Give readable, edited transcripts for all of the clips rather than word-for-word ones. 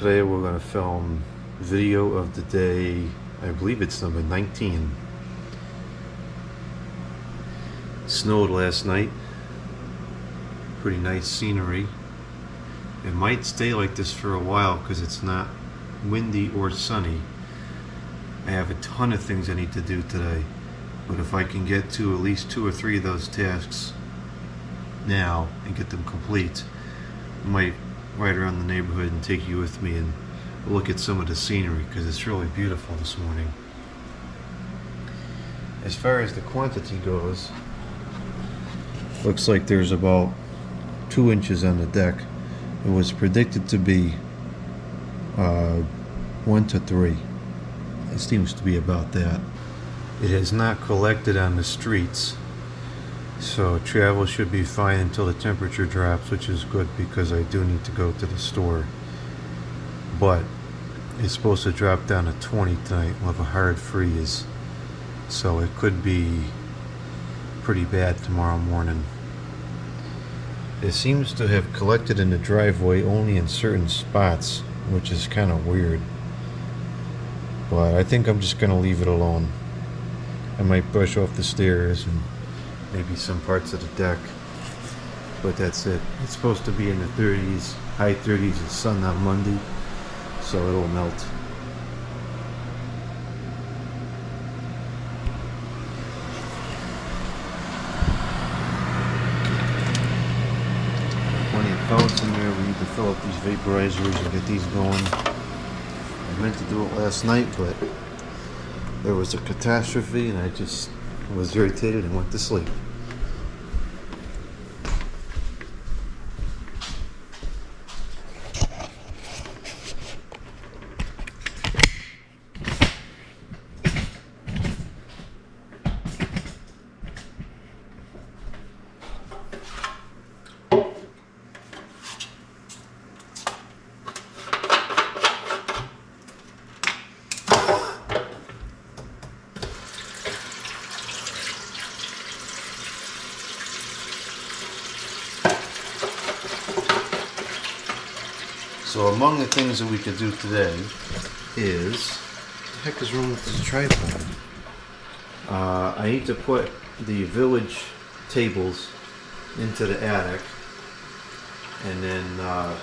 Today we're going to film video of the day. I believe it's number 19. Snowed last night. Pretty nice scenery. It might stay like this for a while because it's not windy or sunny. I have a ton of things I need to do today, but if I can get to at least 2 or 3 of those tasks now and get them complete, I might ride around the neighborhood and take you with me and look at some of the scenery because it's really beautiful this morning. As far as the quantity goes, looks like there's about 2 inches on the deck. It was predicted to be 1 to 3. It seems to be about that. It has not collected on the streets, so travel should be fine until the temperature drops, which is good because I do need to go to the store. But it's supposed to drop down to 20 tonight. We'll have a hard freeze, so it could be pretty bad tomorrow morning. It seems to have collected in the driveway only in certain spots, which is kind of weird. But I think I'm just going to leave it alone. I might brush off the stairs and maybe some parts of the deck. But that's it. It's supposed to be in the 30s, high 30s of sun on Monday, so it'll melt. Plenty of pellets in there. We need to fill up these vaporizers and get these going. I meant to do it last night, but there was a catastrophe and I just was irritated and went to sleep. So among the things that we could do today is, what the heck is wrong with this tripod? I need to put the village tables into the attic, and then I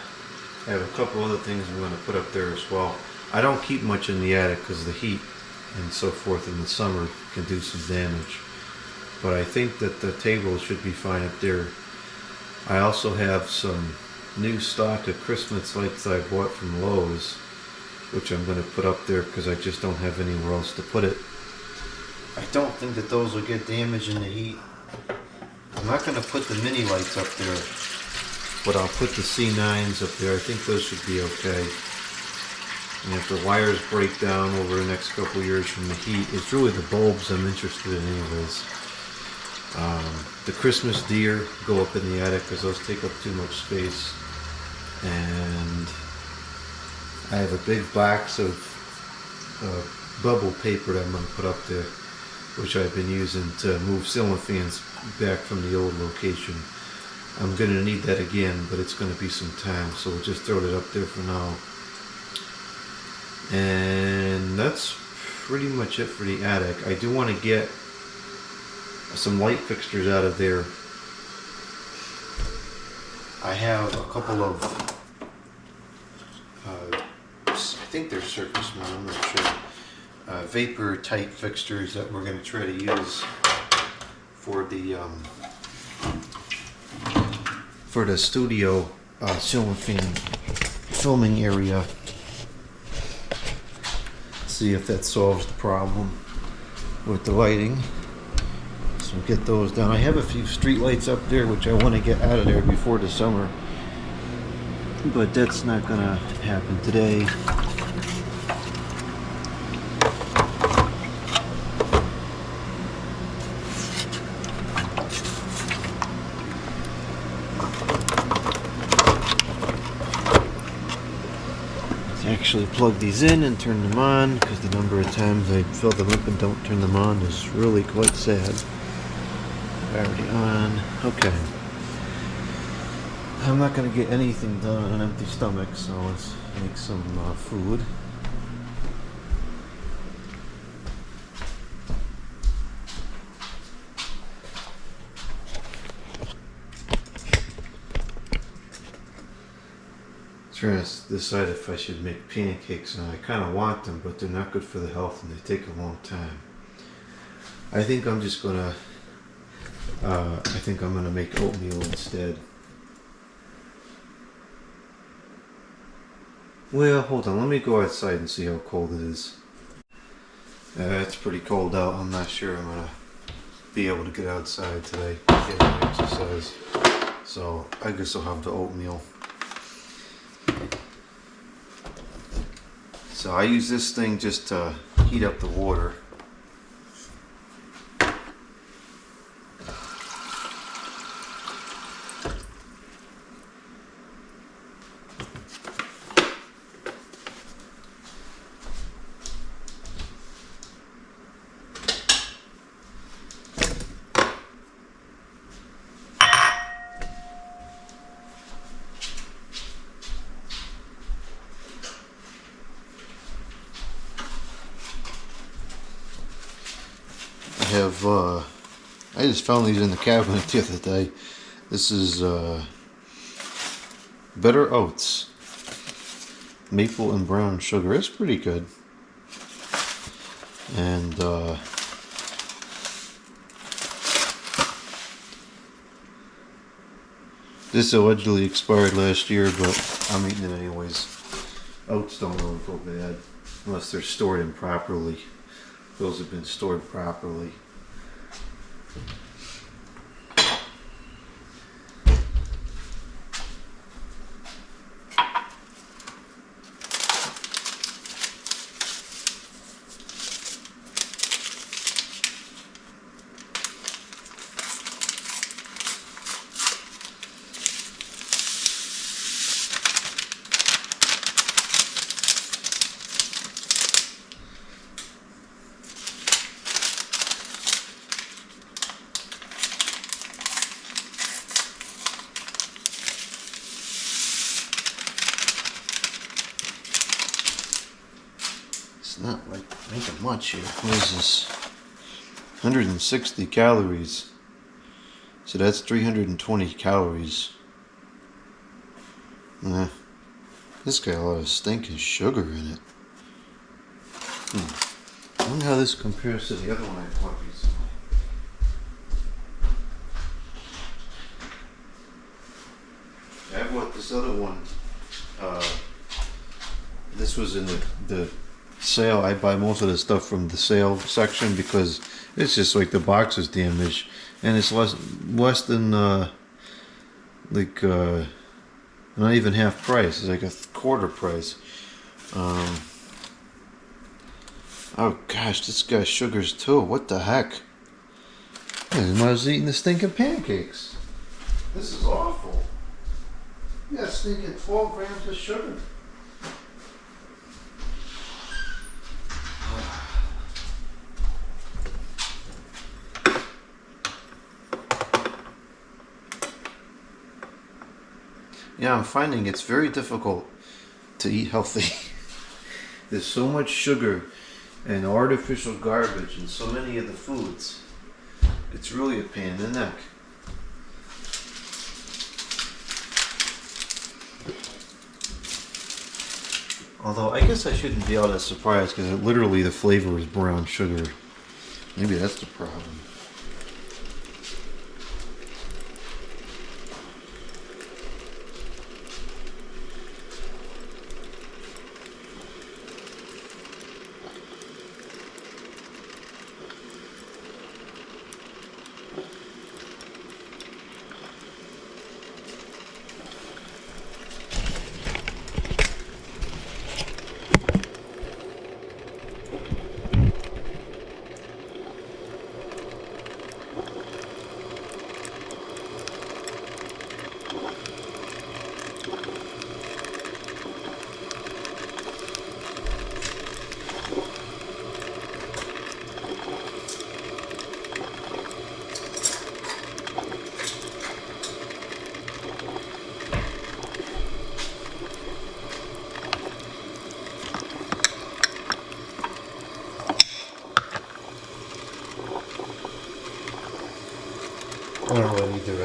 have a couple other things I'm going to put up there as well. I don't keep much in the attic because the heat and so forth in the summer can do some damage, but I think that the tables should be fine up there. I also have some new stock of Christmas lights I bought from Lowe's, which I'm going to put up there because I just don't have anywhere else to put it. I don't think that those will get damaged in the heat. I'm not going to put the mini lights up there, but I'll put the C9s up there. I think those should be okay. And if the wires break down over the next couple years from the heat, it's really the bulbs I'm interested in anyways. The Christmas deer go up in the attic because those take up too much space. And I have a big box of bubble paper that I'm going to put up there, which I've been using to move ceiling fans back from the old location. I'm going to need that again, but it's going to be some time, so we'll just throw it up there for now. And that's pretty much it for the attic. I do want to get some light fixtures out of there. I have a couple of, I think they're surface mount, I'm not sure, vapor type fixtures that we're going to try to use for the studio ceiling fan filming area. See if that solves the problem with the lighting. So get those down. I have a few street lights up there which I want to get out of there before the summer, but that's not gonna happen today. Let's actually plug these in and turn them on, because the number of times I fill them up and don't turn them on is really quite sad. Already on. Okay. I'm not gonna get anything done on an empty stomach, so let's make some food. Trying to decide if I should make pancakes, and I kind of want them, but they're not good for the health and they take a long time. I think I'm just gonna make oatmeal instead. Well, hold on, let me go outside and see how cold it is. It's pretty cold out. I'm not sure I'm gonna be able to get outside today, get an exercise. So I guess I'll have the oatmeal. So I use this thing just to heat up the water. I just found these in the cabinet the other day. This is Better Oats, maple and brown sugar. It's pretty good. And this allegedly expired last year, but I'm eating it anyways. Oats don't really go bad unless they're stored improperly. Those have been stored properly. Not like making much here. What is this? 160 calories. So that's 320 calories. This got a lot of stinking sugar in it. I wonder how this compares to the other one I bought recently. I bought this other one. This was in the sale. I buy most of the stuff from the sale section because it's just like the box is damaged, and it's less than not even half price. It's like a quarter price. Oh gosh, this guy's sugars too. What the heck? I was eating the stinking pancakes. This is awful. You got stinking 12 grams of sugar. Yeah, I'm finding it's very difficult to eat healthy. There's so much sugar and artificial garbage in so many of the foods. It's really a pain in the neck. Although I guess I shouldn't be all that surprised because literally the flavor is brown sugar. Maybe that's the problem.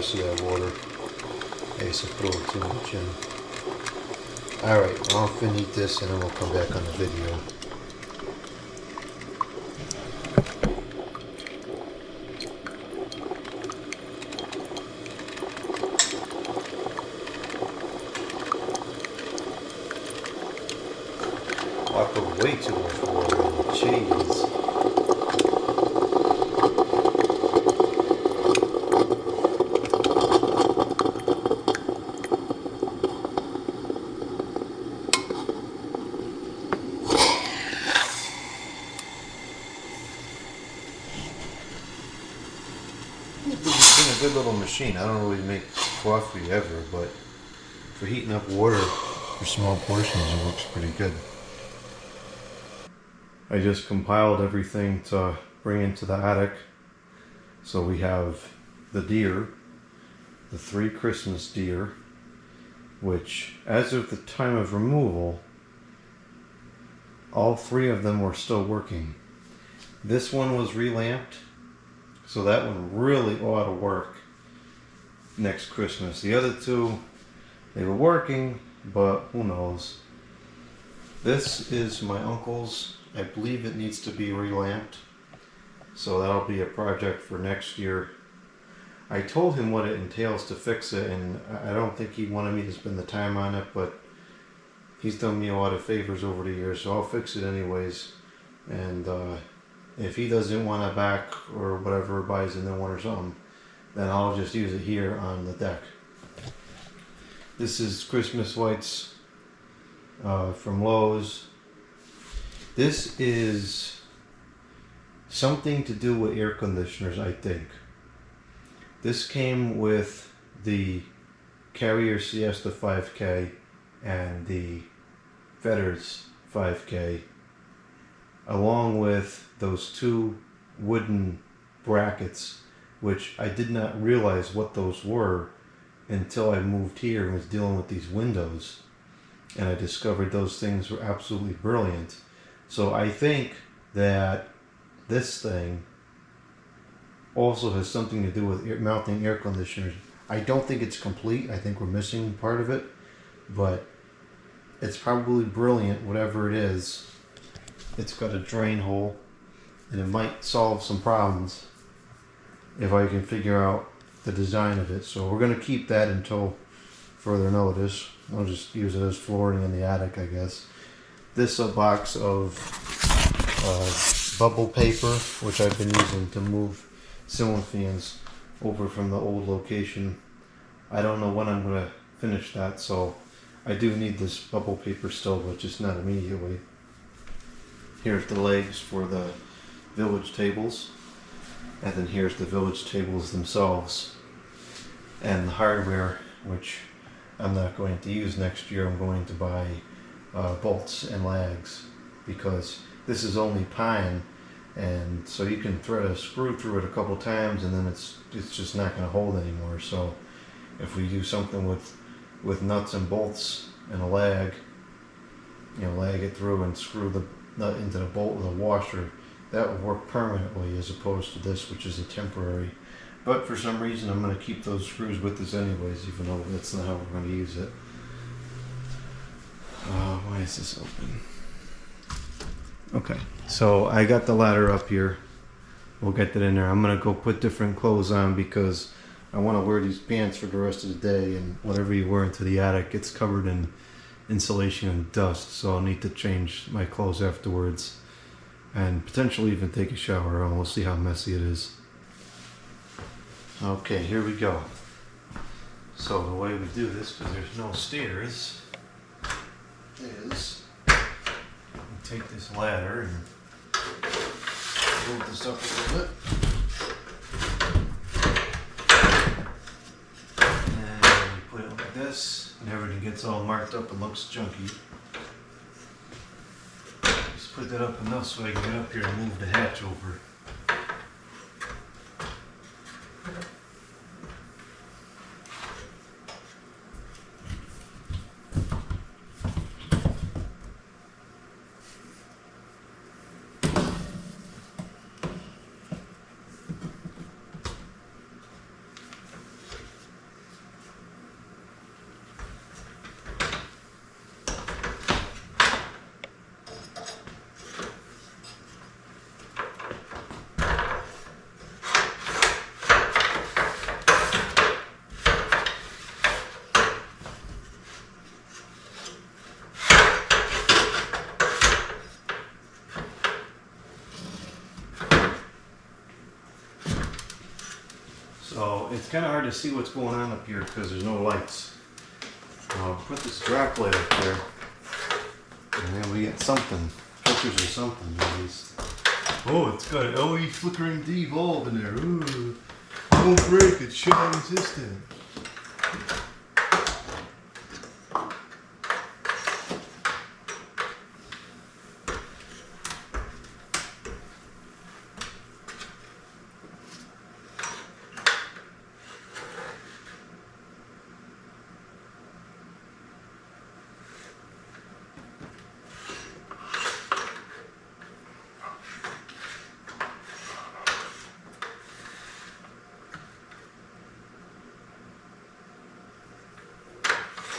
rest of that water. I guess I put a little too much in. Alright, I'll finish this and then we'll come back on the video. I put way too much water in. Jeez. It's been a good little machine. I don't really make coffee ever, but for heating up water for small portions, it works pretty good. I just compiled everything to bring into the attic. So we have the deer, the 3 Christmas deer, which as of the time of removal, all 3 of them were still working. This one was relamped, so that one really ought to work next Christmas. The other 2, they were working, but who knows. This is my uncle's. I believe it needs to be relamped, so that'll be a project for next year. I told him what it entails to fix it, and I don't think he wanted me to spend the time on it, but he's done me a lot of favors over the years, so I'll fix it anyways. And if he doesn't want it back or whatever, buys a new one or something, then I'll just use it here on the deck. This is Christmas lights from Lowe's. This is something to do with air conditioners, I think. This came with the Carrier Siesta 5K and the Fetters 5K, along with those 2 wooden brackets, which I did not realize what those were until I moved here and was dealing with these windows, and I discovered those things were absolutely brilliant. So I think that this thing also has something to do with mounting air conditioners. I don't think it's complete. I think we're missing part of it, but it's probably brilliant, whatever it is. It's got a drain hole, and it might solve some problems if I can figure out the design of it. So we're going to keep that until further notice. I'll just use it as flooring in the attic, I guess. This is a box of bubble paper, which I've been using to move ceiling fans over from the old location. I don't know when I'm going to finish that, so I do need this bubble paper still, but just not immediately. Here's the legs for the village tables, and then here's the village tables themselves, and the hardware, which I'm not going to use next year. I'm going to buy bolts and lags, because this is only pine, and so you can thread a screw through it a couple times and then it's just not going to hold anymore. So if we do something with nuts and bolts and a lag, lag it through and screw the nut into the bolt with a washer, that would work permanently, as opposed to this, which is a temporary. But for some reason I'm going to keep those screws with us anyways, even though that's not how we're going to use it. Why is this open? Okay, so I got the ladder up here. We'll get that in there. I'm going to go put different clothes on because I want to wear these pants for the rest of the day, and whatever you wear into the attic, it's covered in insulation and dust, so I'll need to change my clothes afterwards and potentially even take a shower, and we'll see how messy it is. Okay, here we go. So the way we do this, because there's no stairs, is we take this ladder and move this up a little bit. And you put it like this, and everything gets all marked up and looks junky. Just put that up enough so I can get up here and move the hatch over. it's kind of hard to see what's going on up here because there's no lights. I'll put this drop light up there, and then we get something, pictures or something at least. Oh, it's got an LED flickering D bulb in there. Ooh, don't break, it's shock resistant.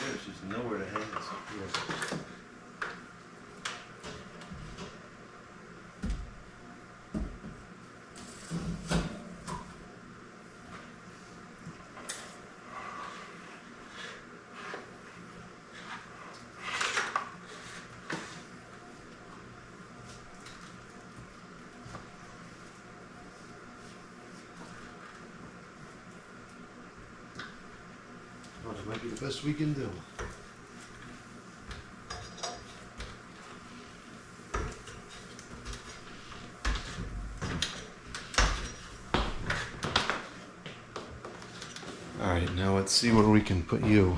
There's just nowhere to hang this up here. Well, it might be the best we can do. Alright, now let's see where we can put you.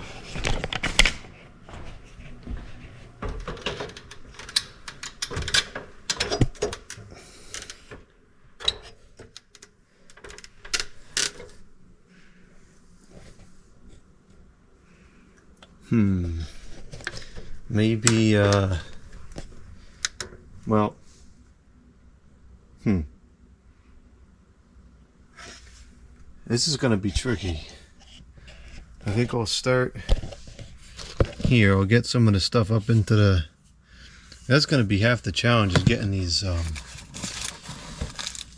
Maybe, well, this is going to be tricky. I think I'll start here. I'll get some of the stuff up into the, that's going to be half the challenge, is getting these,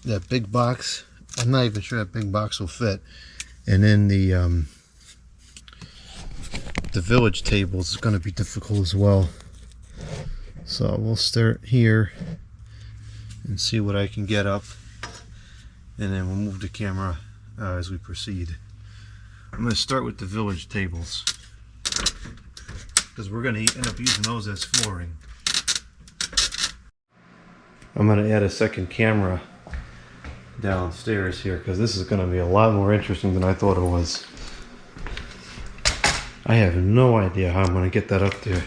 that big box. I'm not even sure that big box will fit. And then the village tables is going to be difficult as well. So we'll start here and see what I can get up, and then we'll move the camera as we proceed. I'm going to start with the village tables because we're going to end up using those as flooring. I'm going to add a second camera downstairs here because this is going to be a lot more interesting than I thought it was. I have no idea how I'm going to get that up there.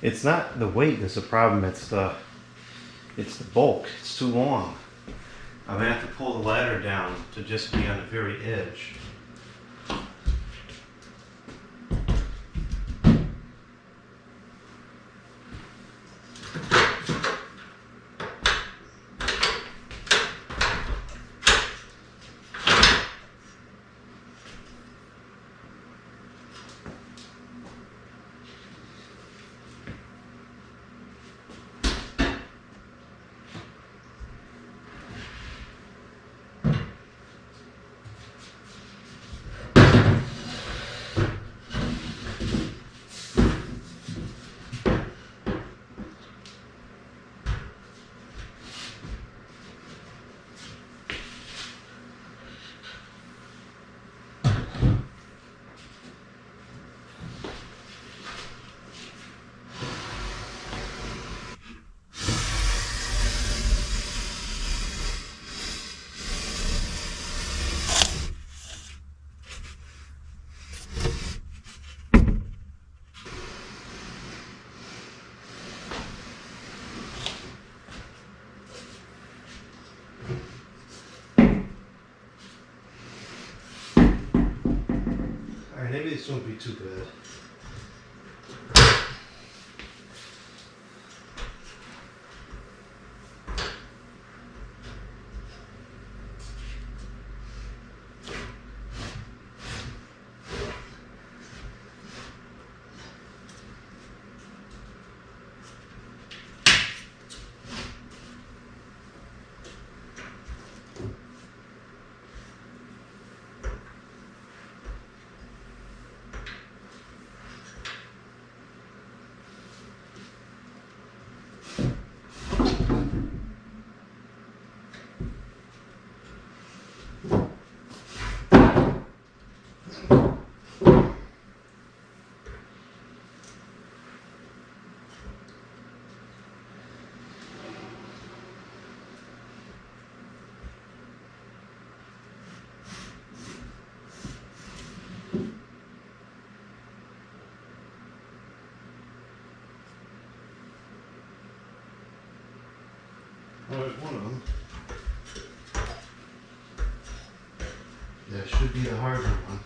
It's not the weight that's the problem, it's the bulk. It's too long. I'm going to have to pull the ladder down to just be on the very edge. Maybe this won't be too bad. That should be the harder one.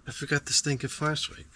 I forgot the stinking flashlight.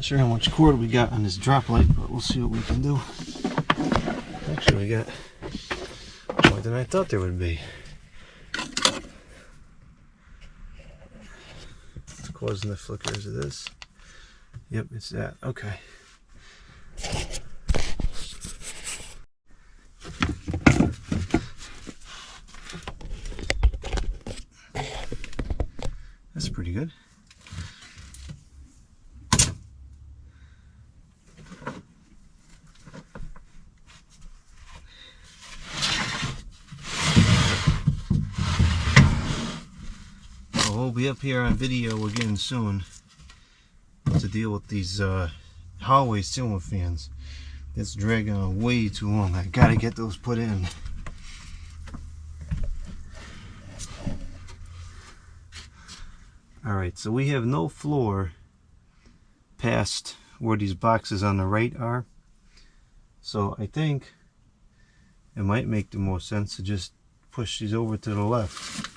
sure how much cord we got on this drop light, but we'll see what we can do. Actually, we got more than I thought there would be. What's causing the flickers of this? Yep, it's that. Okay. That's pretty good. We'll be up here on video again soon to deal with these hallway ceiling fans. It's dragging on way too long. I gotta get those put in. Alright, so we have no floor past where these boxes on the right are. So I think it might make the most sense to just push these over to the left.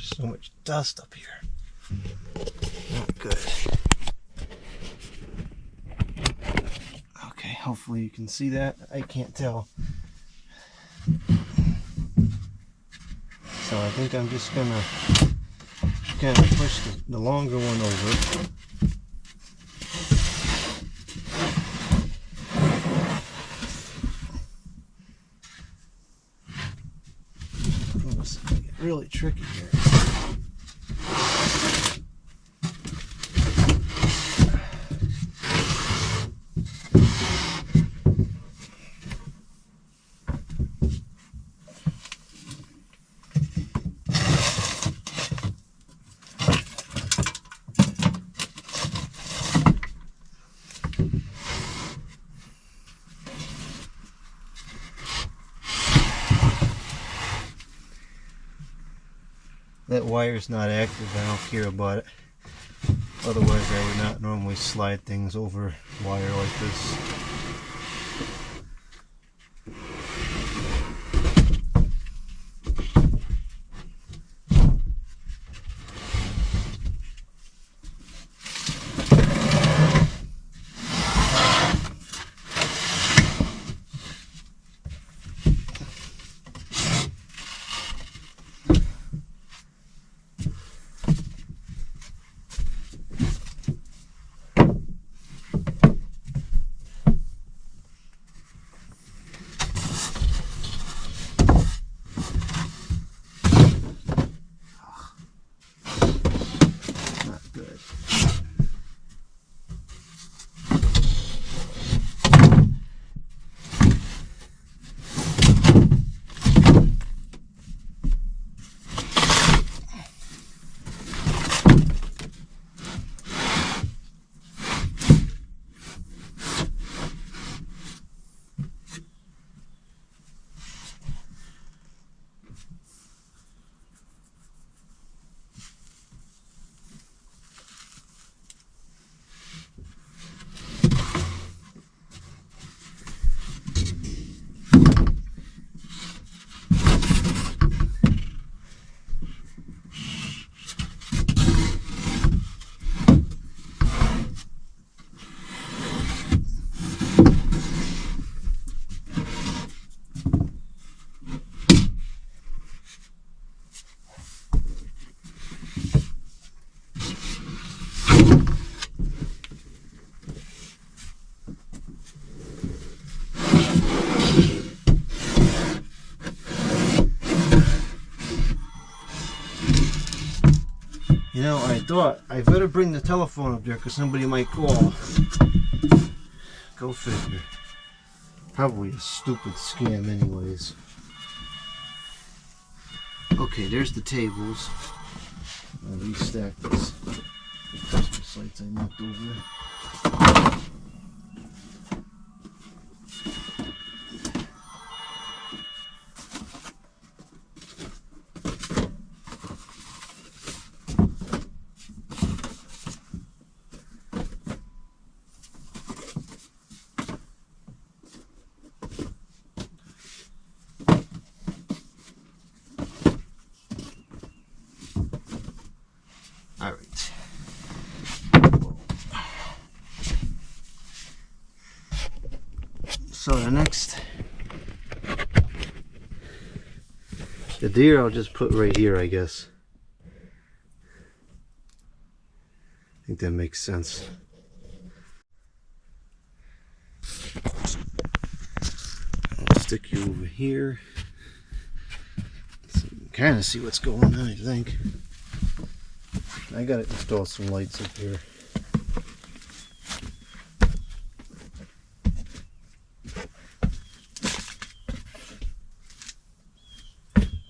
So much dust up here. Not good. Okay, hopefully you can see that. I can't tell. So I think I'm just gonna kind of push the longer one over. It's gonna get really tricky here. That wire's not active, I don't care about it. Otherwise I would not normally slide things over wire like this. You know, I thought I better bring the telephone up there because somebody might call. Go figure. Probably a stupid scam anyways. Okay, there's the tables. I'll restack this. Christmas lights I knocked over. next. The deer I'll just put right here, I guess. I think that makes sense. I'll stick you over here. So you can kind of see what's going on, I think. I gotta install some lights up here.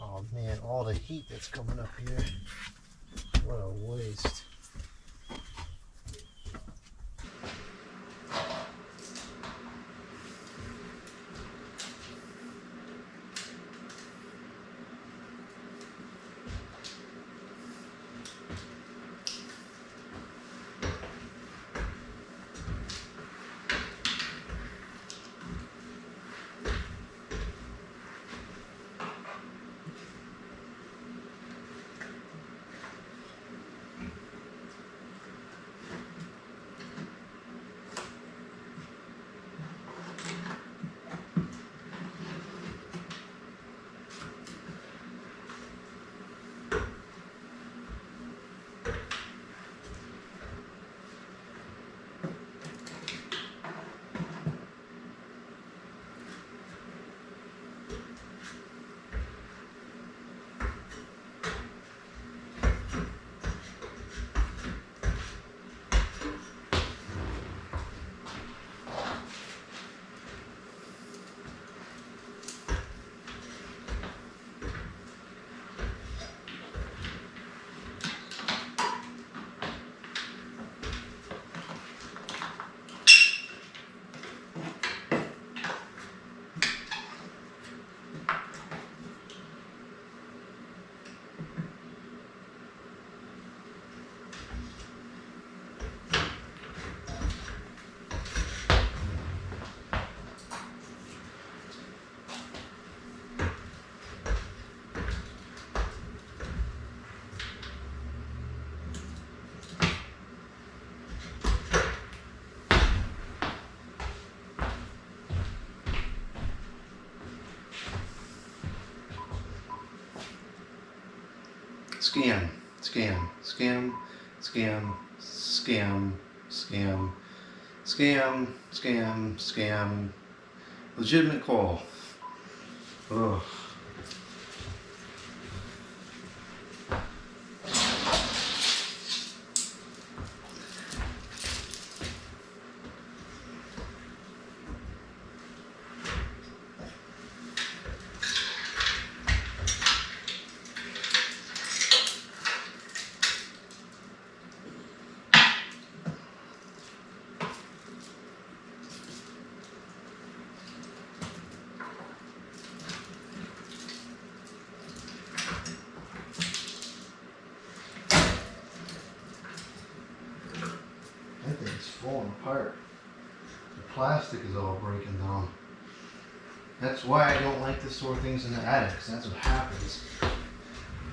Oh man, all the heat that's coming up here. What a waste. Scam, scam, scam, scam, scam, scam, scam, scam, scam. Legitimate call. Ugh. That thing's falling apart. The plastic is all breaking down. That's why I don't like to store things in the attic, because that's what happens.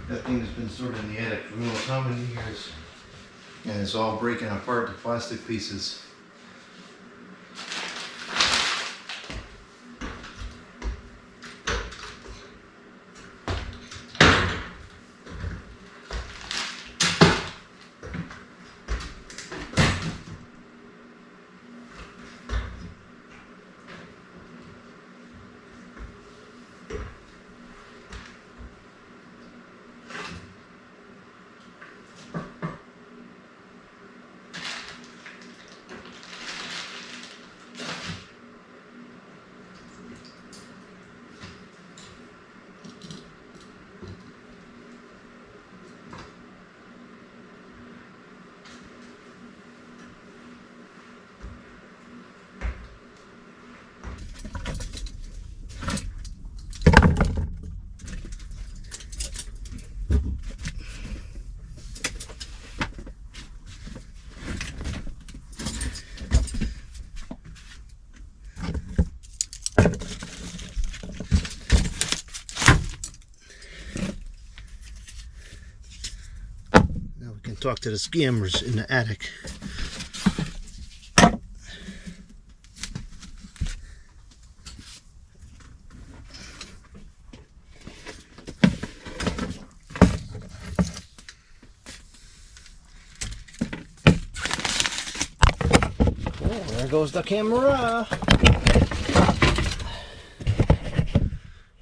That thing has been stored in the attic for who knows how many years. And it's all breaking apart to plastic pieces. Talk to the scammers in the attic. goes the camera.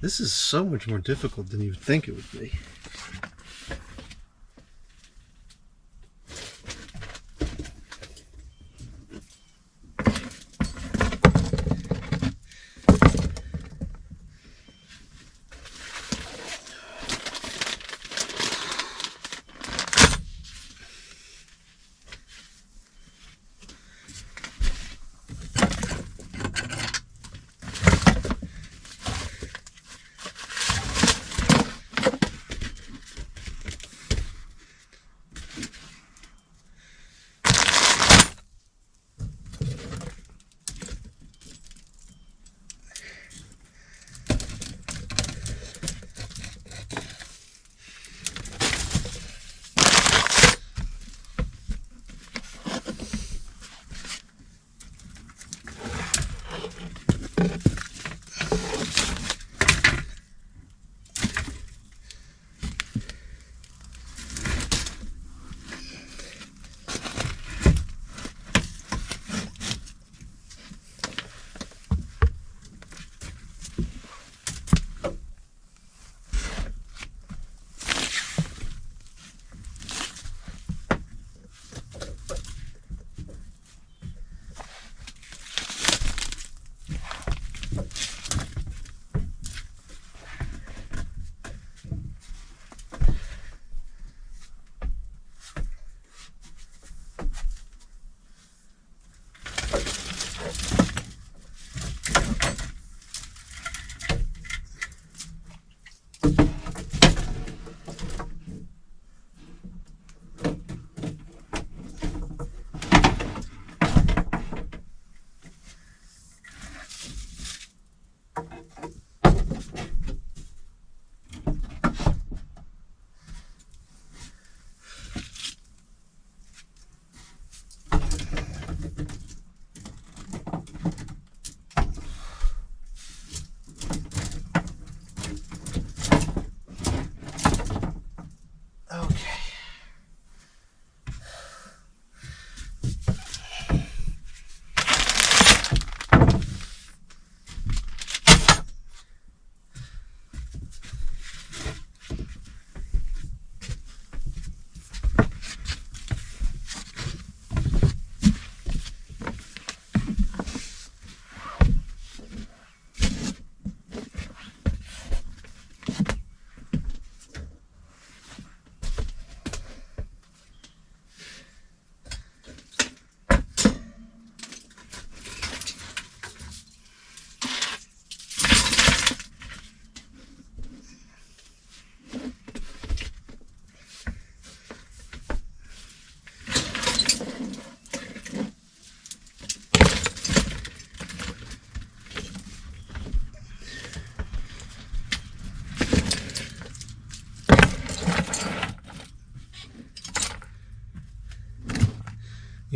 This is so much more difficult than you would think it would be.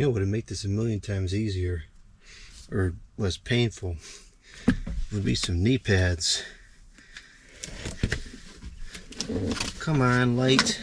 You know what would make this a million times easier or less painful would be some knee pads. Come on, light.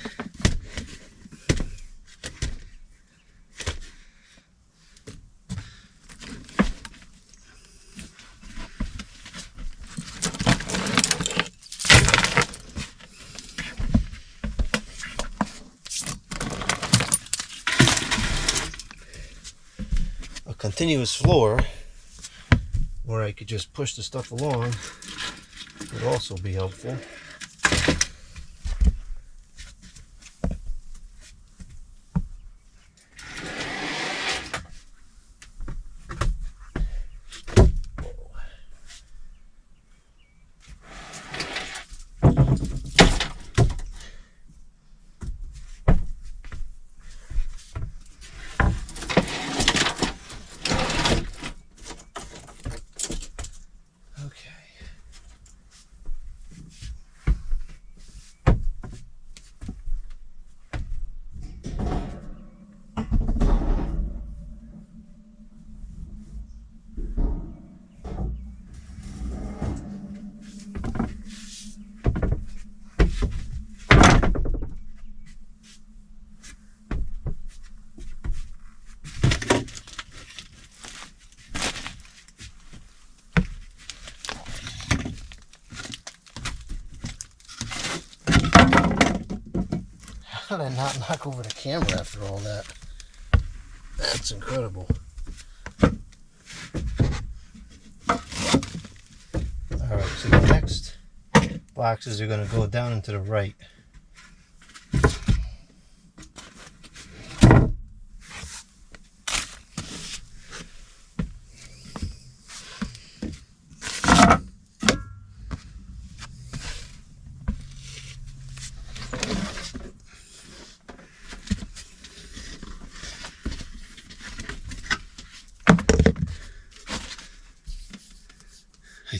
Continuous floor where I could just push the stuff along would also be helpful. How did I not knock over the camera after all that? That's incredible. Alright, so the next boxes are going to go down and to the right. I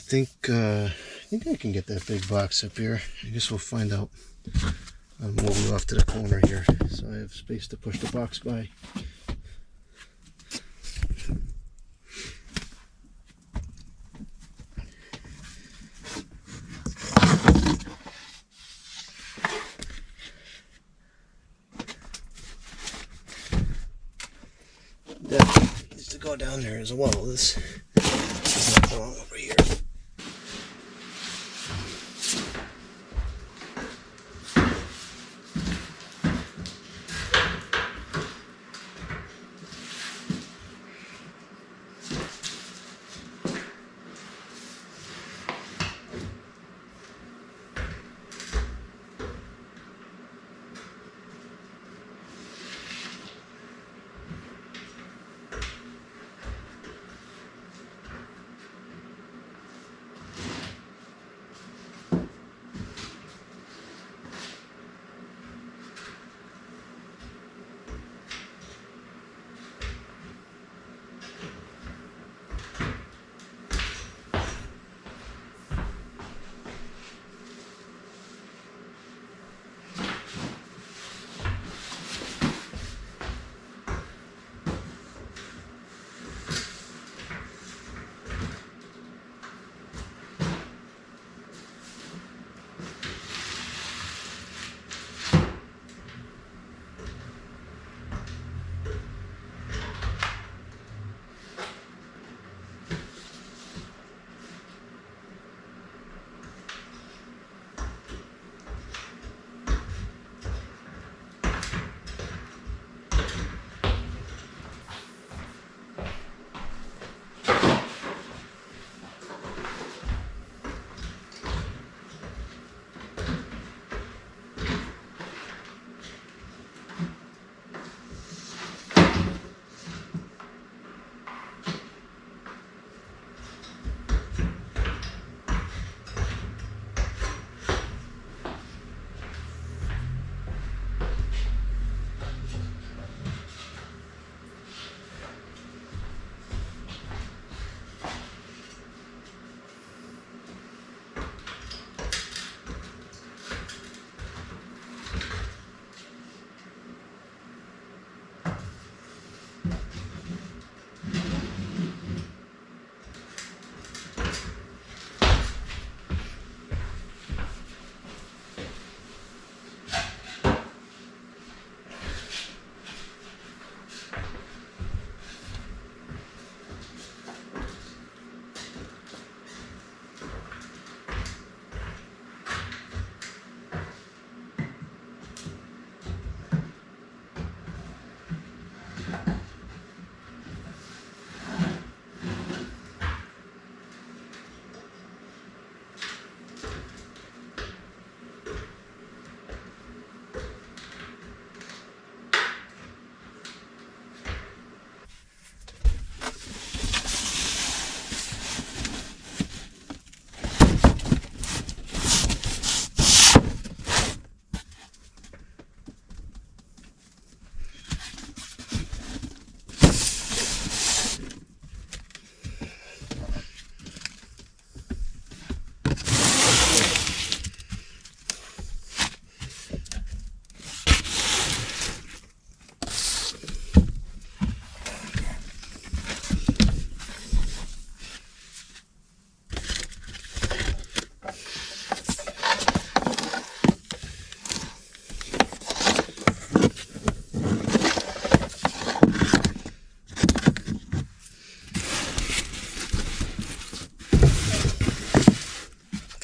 think I can get that big box up here. I guess we'll find out. I'm moving off to the corner here, so I have space to push the box by. That needs to go down there as well. This is not going over here.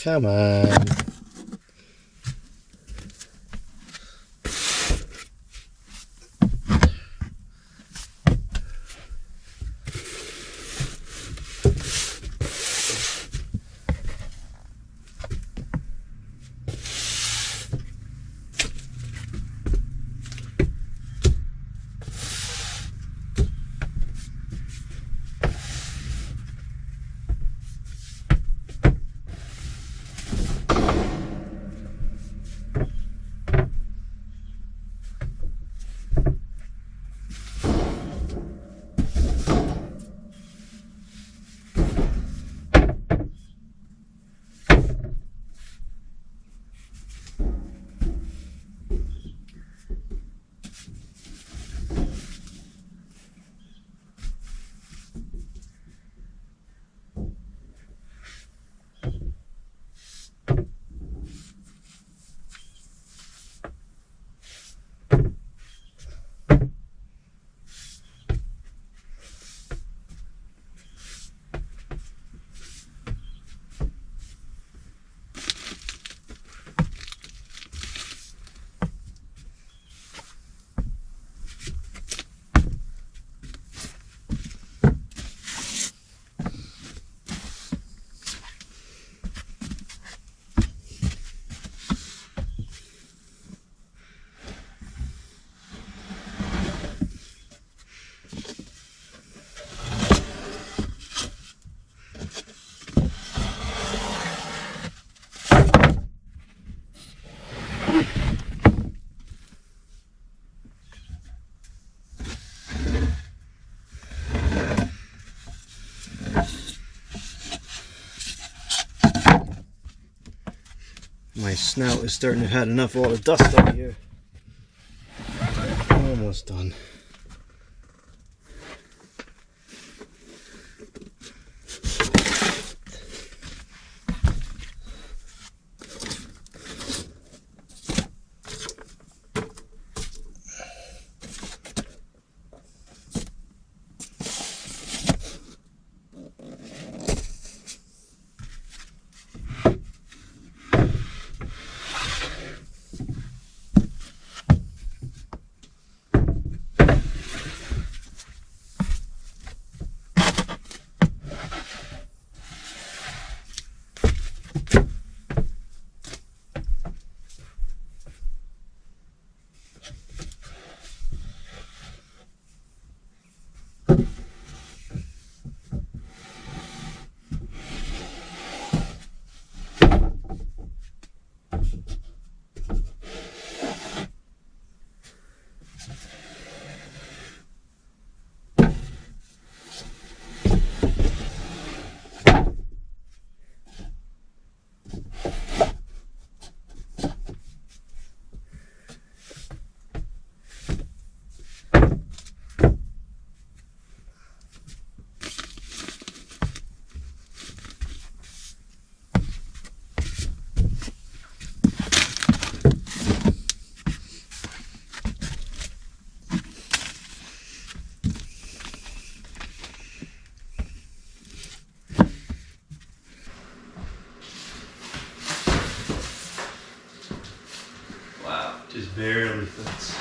Come on. My snout is starting to have had enough of all the dust up here. Almost done. Just barely fits.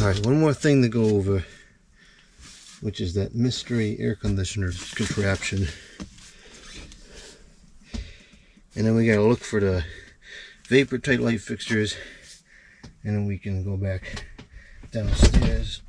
Alright, one more thing to go over, which is that mystery air conditioner contraption. And then we gotta look for the vapor tight light fixtures, and then we can go back downstairs.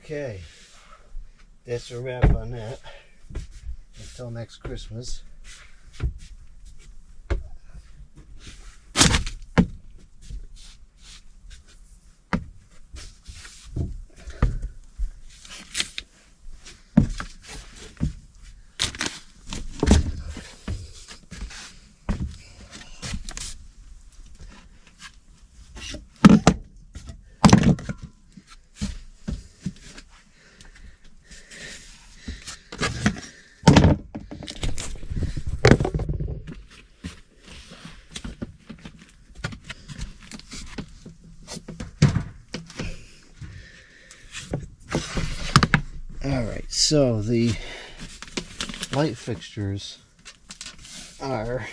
Okay, that's a wrap on that. Until next Christmas. Alright, so the light fixtures are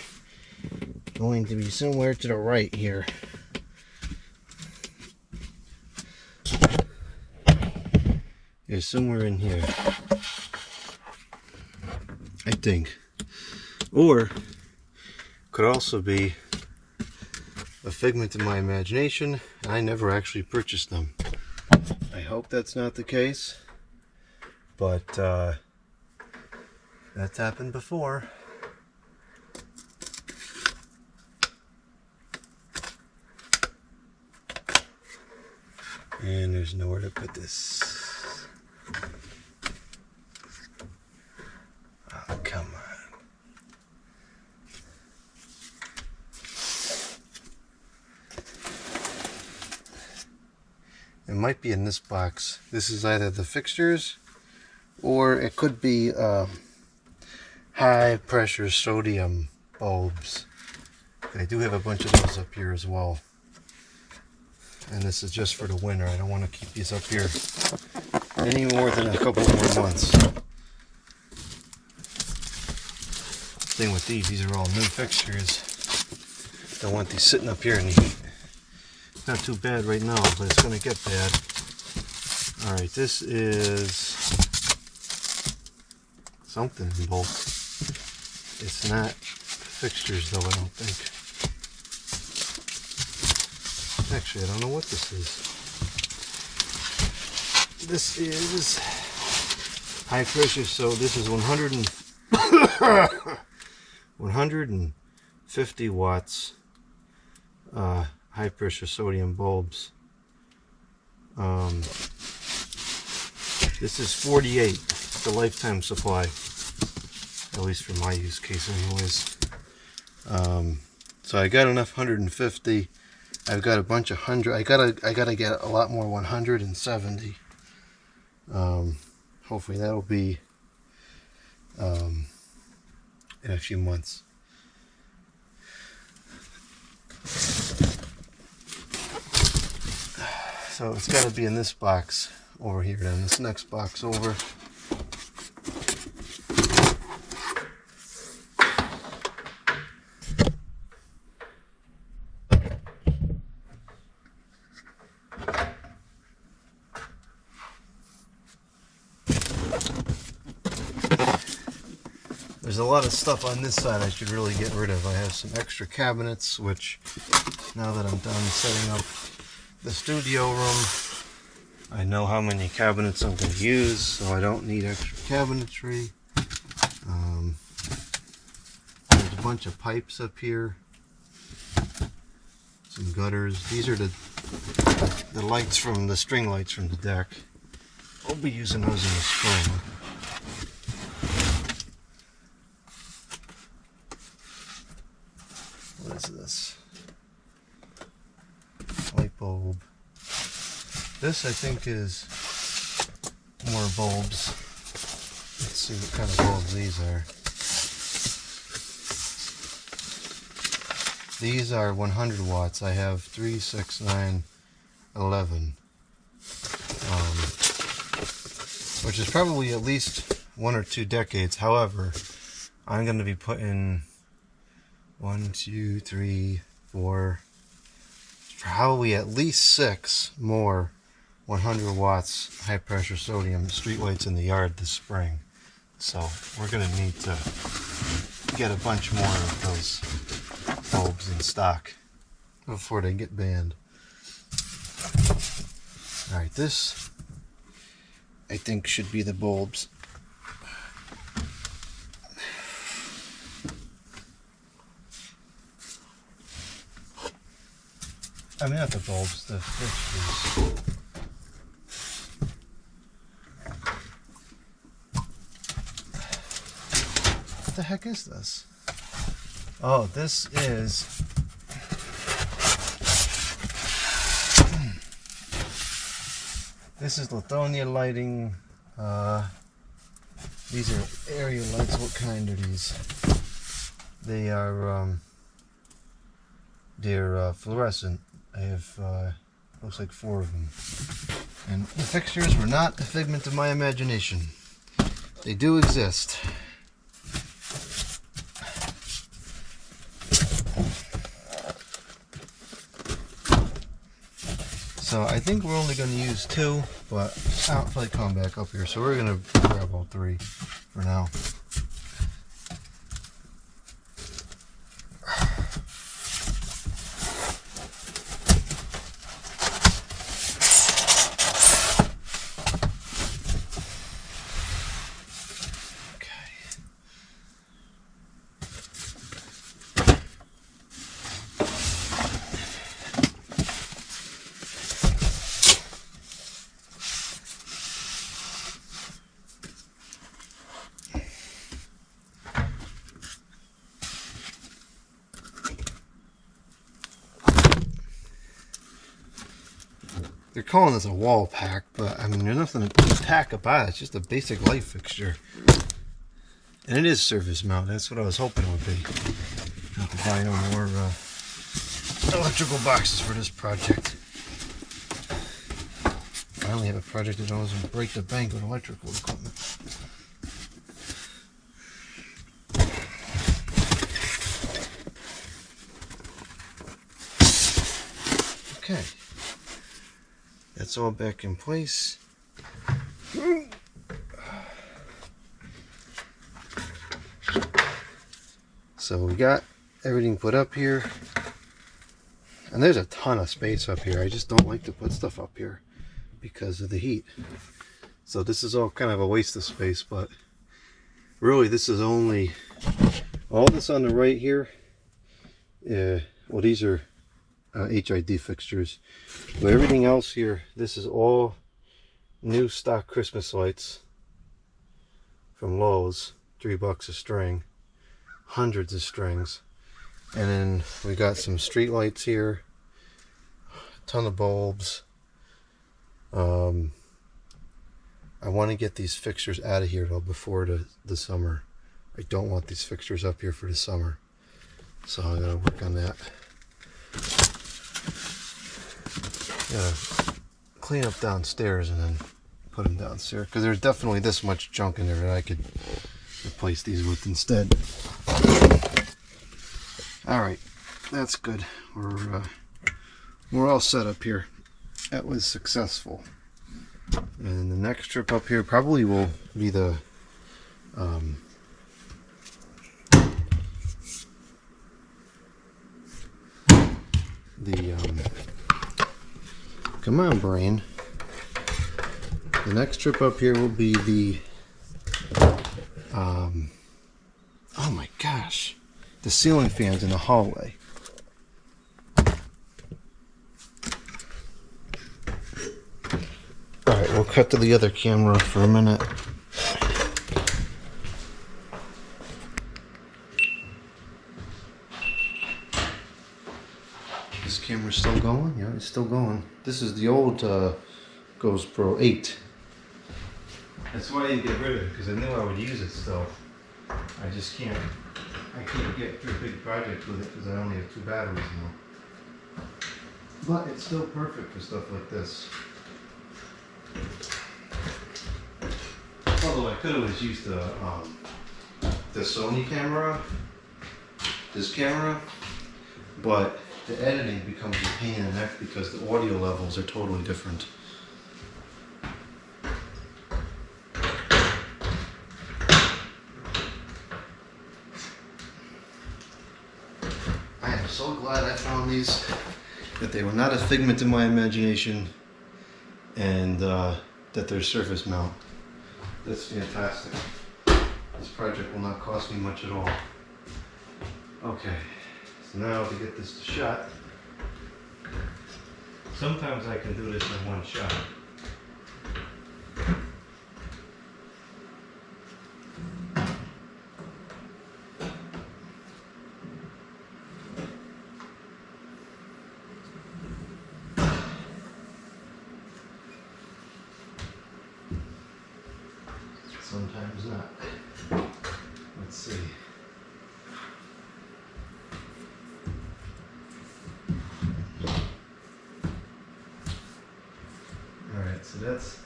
going to be somewhere to the right here. They're somewhere in here, I think. Or could also be a figment of my imagination. I never actually purchased them. I hope that's not the case. But that's happened before. And there's nowhere to put this. Oh, come on. It might be in this box. This is either the fixtures, or it could be high pressure sodium bulbs. I do have a bunch of those up here as well. And this is just for the winter. I don't want to keep these up here any more than a couple more months. Thing with these are all new fixtures. Don't want these sitting up here in the heat. Not too bad right now, but it's going to get bad. Alright, this is something in bulk. It's not fixtures though, I don't think. Actually, I don't know what this is. This is high pressure, so this is 150 watts high pressure sodium bulbs. This is 48, the lifetime supply, at least for my use case anyways. So I got enough 150. I've got a bunch of 100. I gotta get a lot more 170. Hopefully that'll be in a few months. So it's got to be in this box over here, then this next box over. There's a lot of stuff on this side I should really get rid of. I have some extra cabinets, which now that I'm done setting up the studio room, I know how many cabinets I'm going to use, so I don't need extra cabinetry. There's a bunch of pipes up here, some gutters. These are the lights from the string lights from the deck. I'll be using those in the spring. What is this? Light bulb. This I think is more bulbs. Let's see what kind of bulbs these are. These are 100 watts. I have 3, 6, 9, 11. Which is probably at least 1 or 2 decades. However, I'm going to be putting 1, 2, 3, 4, probably at least 6 more 100 watts high pressure sodium streetlights in the yard this spring. So we're going to need to get a bunch more of those bulbs in stock before they get banned. Alright, this I think should be the bulbs. I mean, not the bulbs, the fixtures. What the heck is this? Oh, this is... This is Lithonia Lighting. These are area lights. What kind are these? They are they're fluorescent. I have looks like 4 of them. And the fixtures were not a figment of my imagination. They do exist. So I think we're only going to use 2, but I don't feel like coming back up here, so we're going to grab all 3 for now. They're calling this a wall pack, but I mean, there's nothing to pack about it. It's just a basic light fixture. And it is surface mount. That's what I was hoping it would be. Not to buy no more electrical boxes for this project. Finally have a project that doesn't break the bank with electrical equipment. Okay. That's all back in place. So we got everything put up here. And there's a ton of space up here. I just don't like to put stuff up here because of the heat. So this is all kind of a waste of space, but really this is only all this on the right here. Well, these are HID fixtures. But everything else here, this is all new stock Christmas lights from Lowe's. $3 a string, hundreds of strings. And then we got some street lights here, a ton of bulbs. I want to get these fixtures out of here though before the summer. I don't want these fixtures up here for the summer, so I gotta work on that. Gotta clean up downstairs and then put them downstairs, because there's definitely this much junk in there that I could replace these with instead. Alright, that's good. We're all set up here. That was successful. And the next trip up here probably will be the come on, brain. The next trip up here will be the oh my gosh, the ceiling fans in the hallway. Alright, we'll cut to the other camera for a minute. This camera's still going? Yeah, it's still going. This is the old GoPro 8. That's why I didn't get rid of it, because I knew I would use it still. I just can't. I can't get through a big project with it because I only have 2 batteries now. But it's still perfect for stuff like this. Although I could have used the Sony camera, this camera, but the editing becomes a pain in the neck because the audio levels are totally different. I am so glad I found these, that they were not a figment of my imagination, and that there's surface mount. That's fantastic. This project will not cost me much at all. Okay, so now to get this to shut. Sometimes I can do this in one shot. Sometimes not. Let's see. Alright, so that's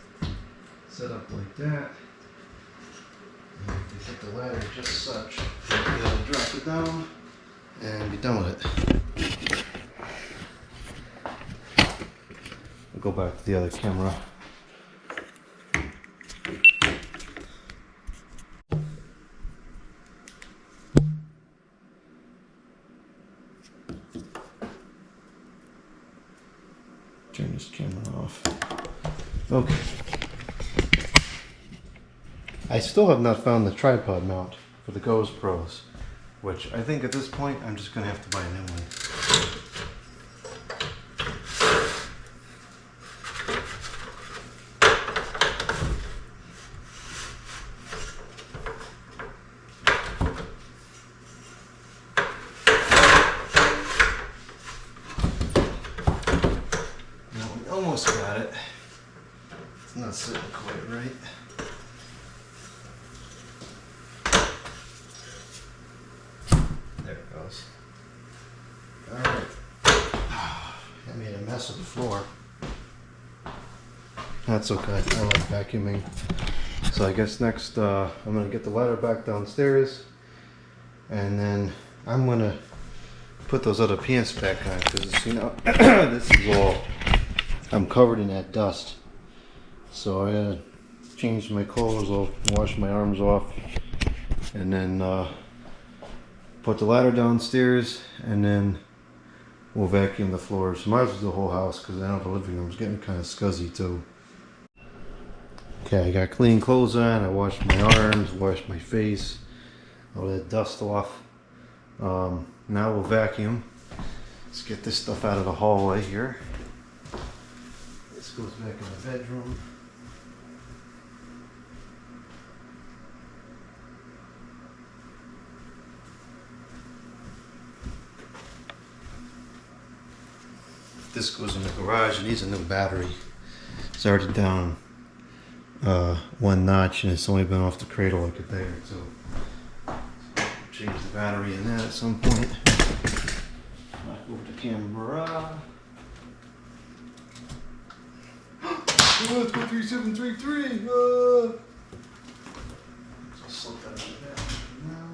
set up like that. And if you take the ladder just such, you'll be able to drop it down and be done with it. I'll go back to the other camera. Turn this camera off. Okay. I still have not found the tripod mount for the GoPros, which I think at this point I'm just going to have to buy a new one. Almost got it. It's not sitting quite right. There it goes. Alright. I made a mess of the floor. That's okay. I like vacuuming. So I guess next I'm going to get the ladder back downstairs. And then I'm going to put those other pants back on. Because, you know, this is all... I'm covered in that dust, so I gotta change my clothes off, wash my arms off, and then put the ladder downstairs, and then we'll vacuum the floors. Might as well do the whole house because I know the living room's getting kind of scuzzy too. Okay, I got clean clothes on. I washed my arms, washed my face, all that dust off. Now we'll vacuum. Let's get this stuff out of the hallway here. This goes back in the bedroom. This goes in the garage. It needs a new battery. It's already down one notch and it's only been off the cradle like a day or two. So change the battery in that at some point. Knock over the camera. Let's go 3733. Just slip that in the back now.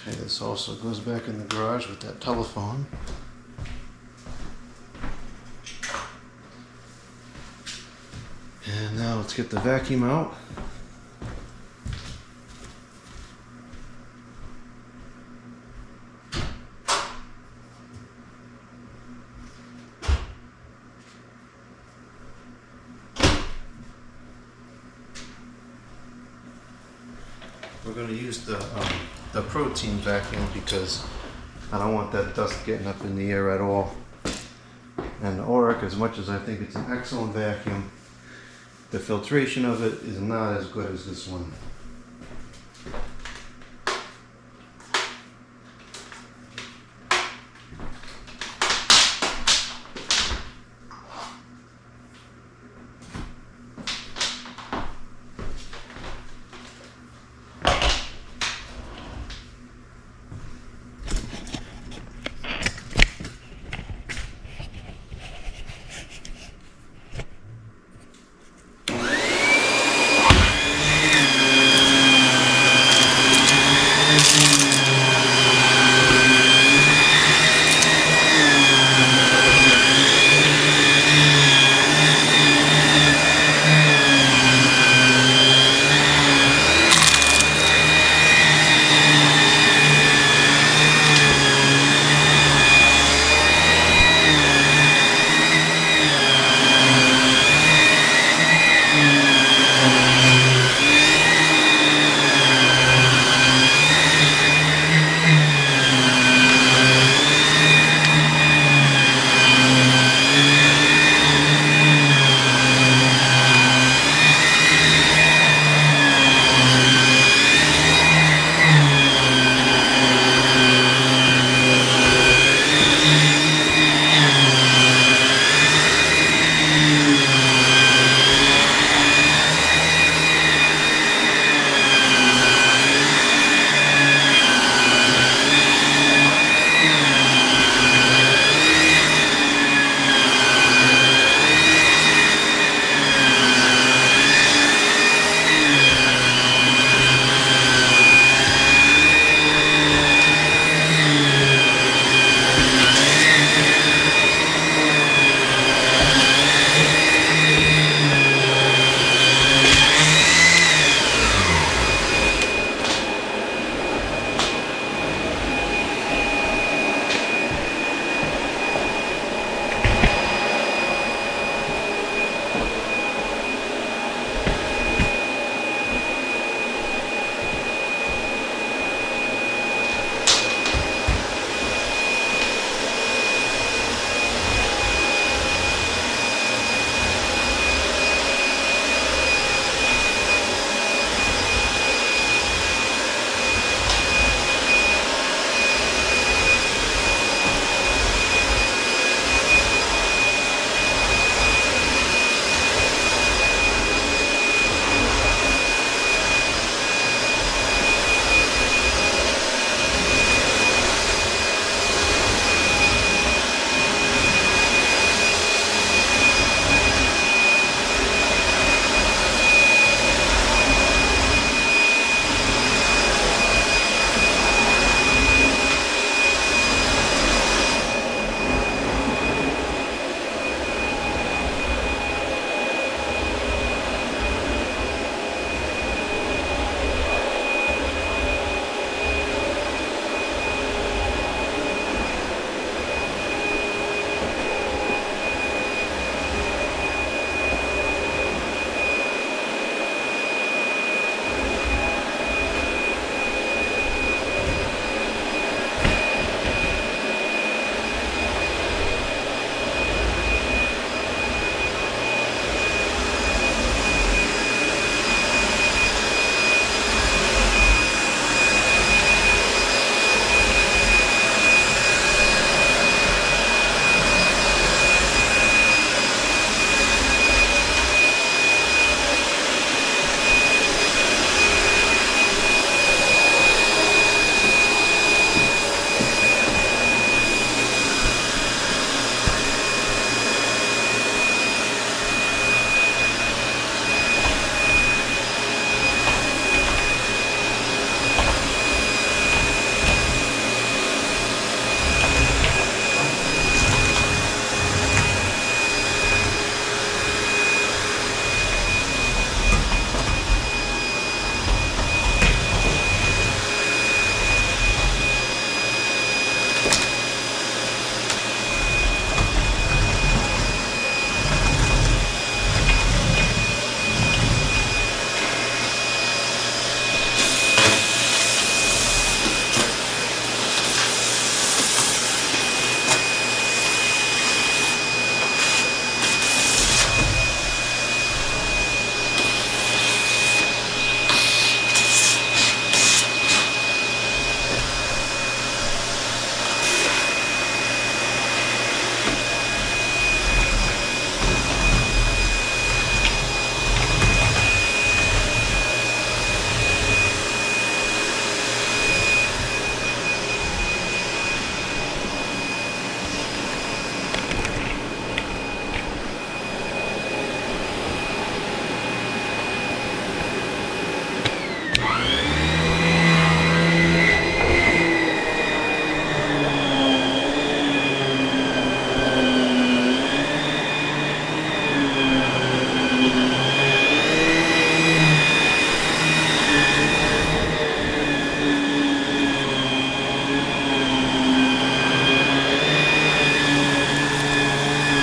Okay, this also goes back in the garage with that telephone. And now let's get the vacuum out. We're going to use the ProTeam vacuum because I don't want that dust getting up in the air at all. And the Oreck, as much as I think it's an excellent vacuum, the filtration of it is not as good as this one.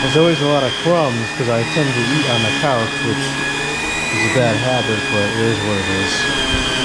There's always a lot of crumbs because I tend to eat on the couch, which is a bad habit, but it is what it is.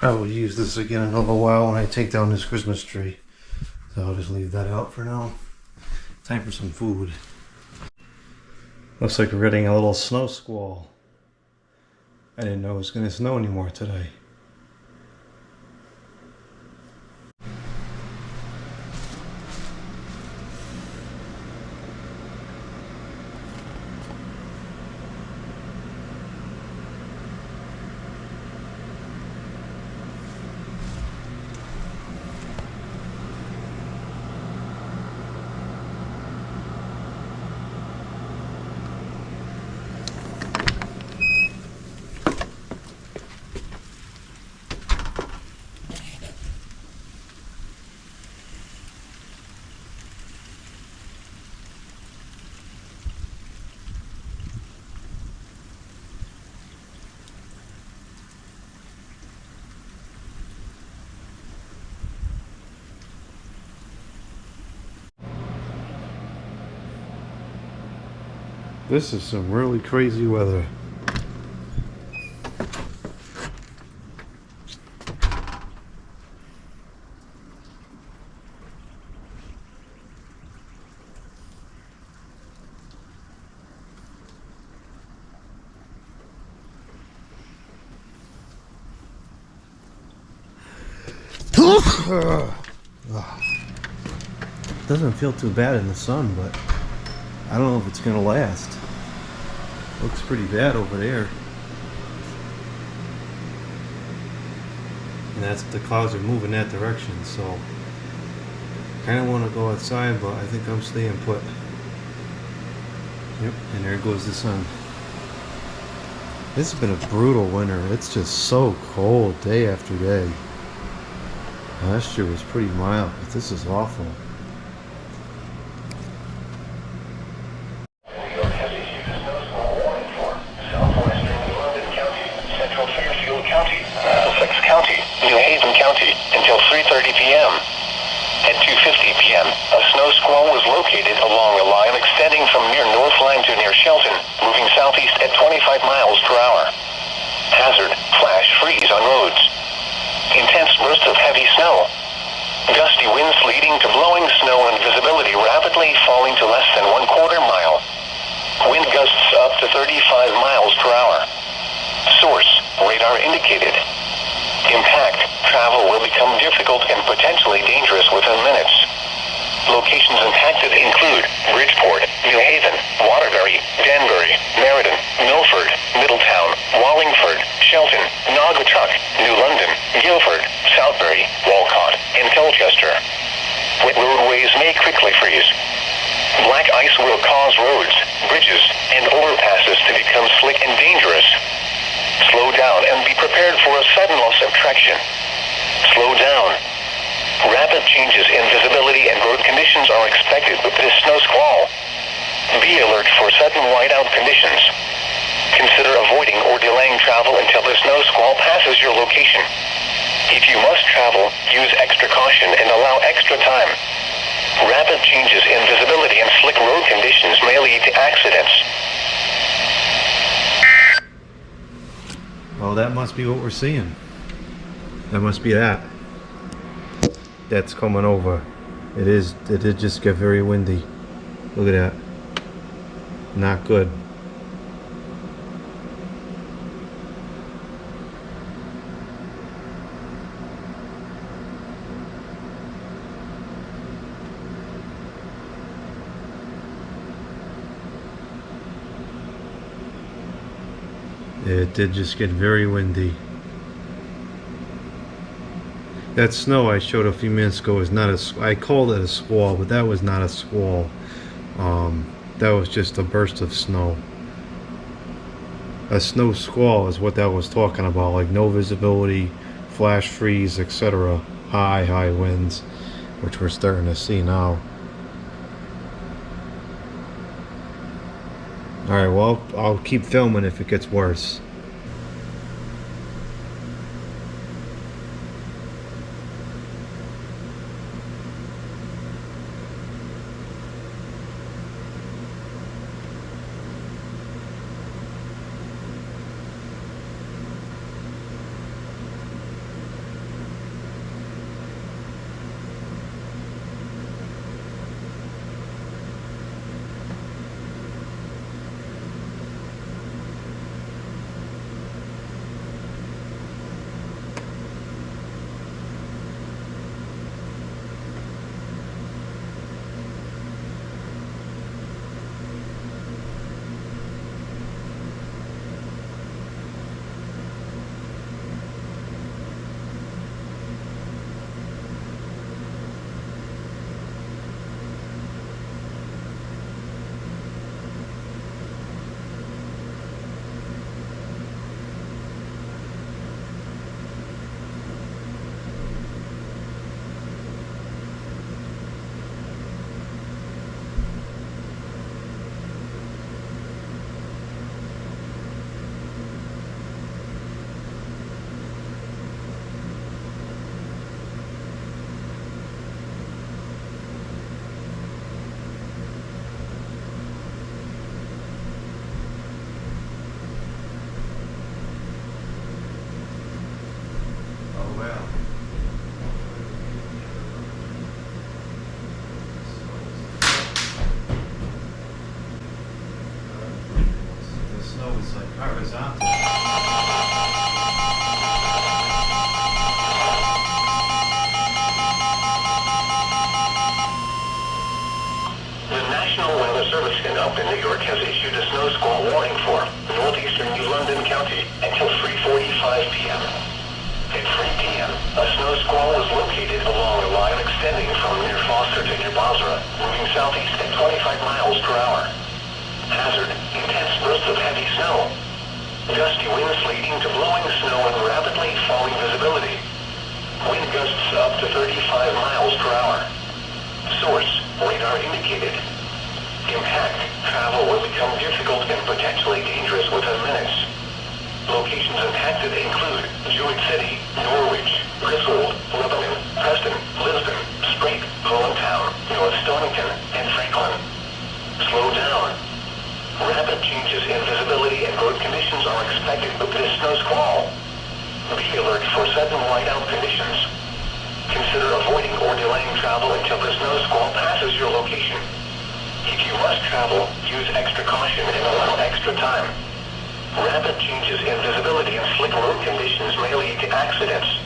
I will use this again in a little while when I take down this Christmas tree. So I'll just leave that out for now. Time for some food. Looks like we're getting a little snow squall. I didn't know it was going to snow anymore today. This is some really crazy weather. Doesn't feel too bad in the sun, but I don't know if it's gonna last. Looks pretty bad over there. And that's the clouds are moving that direction, so kinda wanna go outside, but I think I'm staying put. Yep, and there goes the sun. This has been a brutal winter. It's just so cold day after day. Last year was pretty mild, but this is awful. Until 3:30 p.m. At 2:50 p.m., a snow squall was located along a line extending from near Northline to near Shelton, moving southeast at 25 miles per hour. Hazard, flash freeze on roads. Intense bursts of heavy snow. Gusty winds leading to blowing snow and visibility rapidly falling to less than 1/4 mile. Wind gusts up to 35 miles per hour. Source, radar indicated. Impact, travel will become difficult and potentially dangerous within minutes. Locations impacted include Bridgeport, New Haven, Waterbury, Danbury, Meriden, Milford, Middletown, Wallingford, Shelton, Naugatuck, New London, Guilford, Southbury, Walcott, and Colchester. Wet roadways may quickly freeze. Black ice will cause roads, bridges, and overpasses to become slick and dangerous. Slow down and be prepared for a sudden loss of traction. Slow down. Rapid changes in visibility and road conditions are expected with this snow squall. Be alert for sudden whiteout conditions. Consider avoiding or delaying travel until the snow squall passes your location. If you must travel, use extra caution and allow extra time. Rapid changes in visibility and slick road conditions may lead to accidents. Well, that must be what we're seeing. That must be that. That's coming over. It did just get very windy. Look at that. Not good. It did just get very windy. That snow I showed a few minutes ago is not a, I called it a squall, but that was not a squall. That was just a burst of snow. A snow squall is what that was talking about, like no visibility, flash freeze, etc. High winds, which we're starting to see now. Alright, well, I'll keep filming if it gets worse. snow is like horizontal. The National Weather Service in Upton, New York has issued a snow squall warning for northeastern New London County until 3:45 p.m. At 3 p.m., a snow squall was located along a line extending from near Foster to near Basra, moving southeast at 25 miles per hour. Hazard: intense bursts of heavy snow. Gusty winds leading to blowing snow and rapidly falling visibility. Wind gusts up to 35 miles per hour. Source: radar indicated. Impact: travel will become difficult and potentially dangerous within minutes. Locations impacted include Jewett City, Norwich, Griswold, Lebanon, Preston, Lisbon, Sprague, Town, North Stonington, and Franklin. Slow down. Rapid changes in visibility and road conditions are expected with this snow squall. Be alert for sudden whiteout conditions. Consider avoiding or delaying travel until the snow squall passes your location. If you must travel, use extra caution and allow extra time. Rapid changes in visibility and slick road conditions may lead to accidents.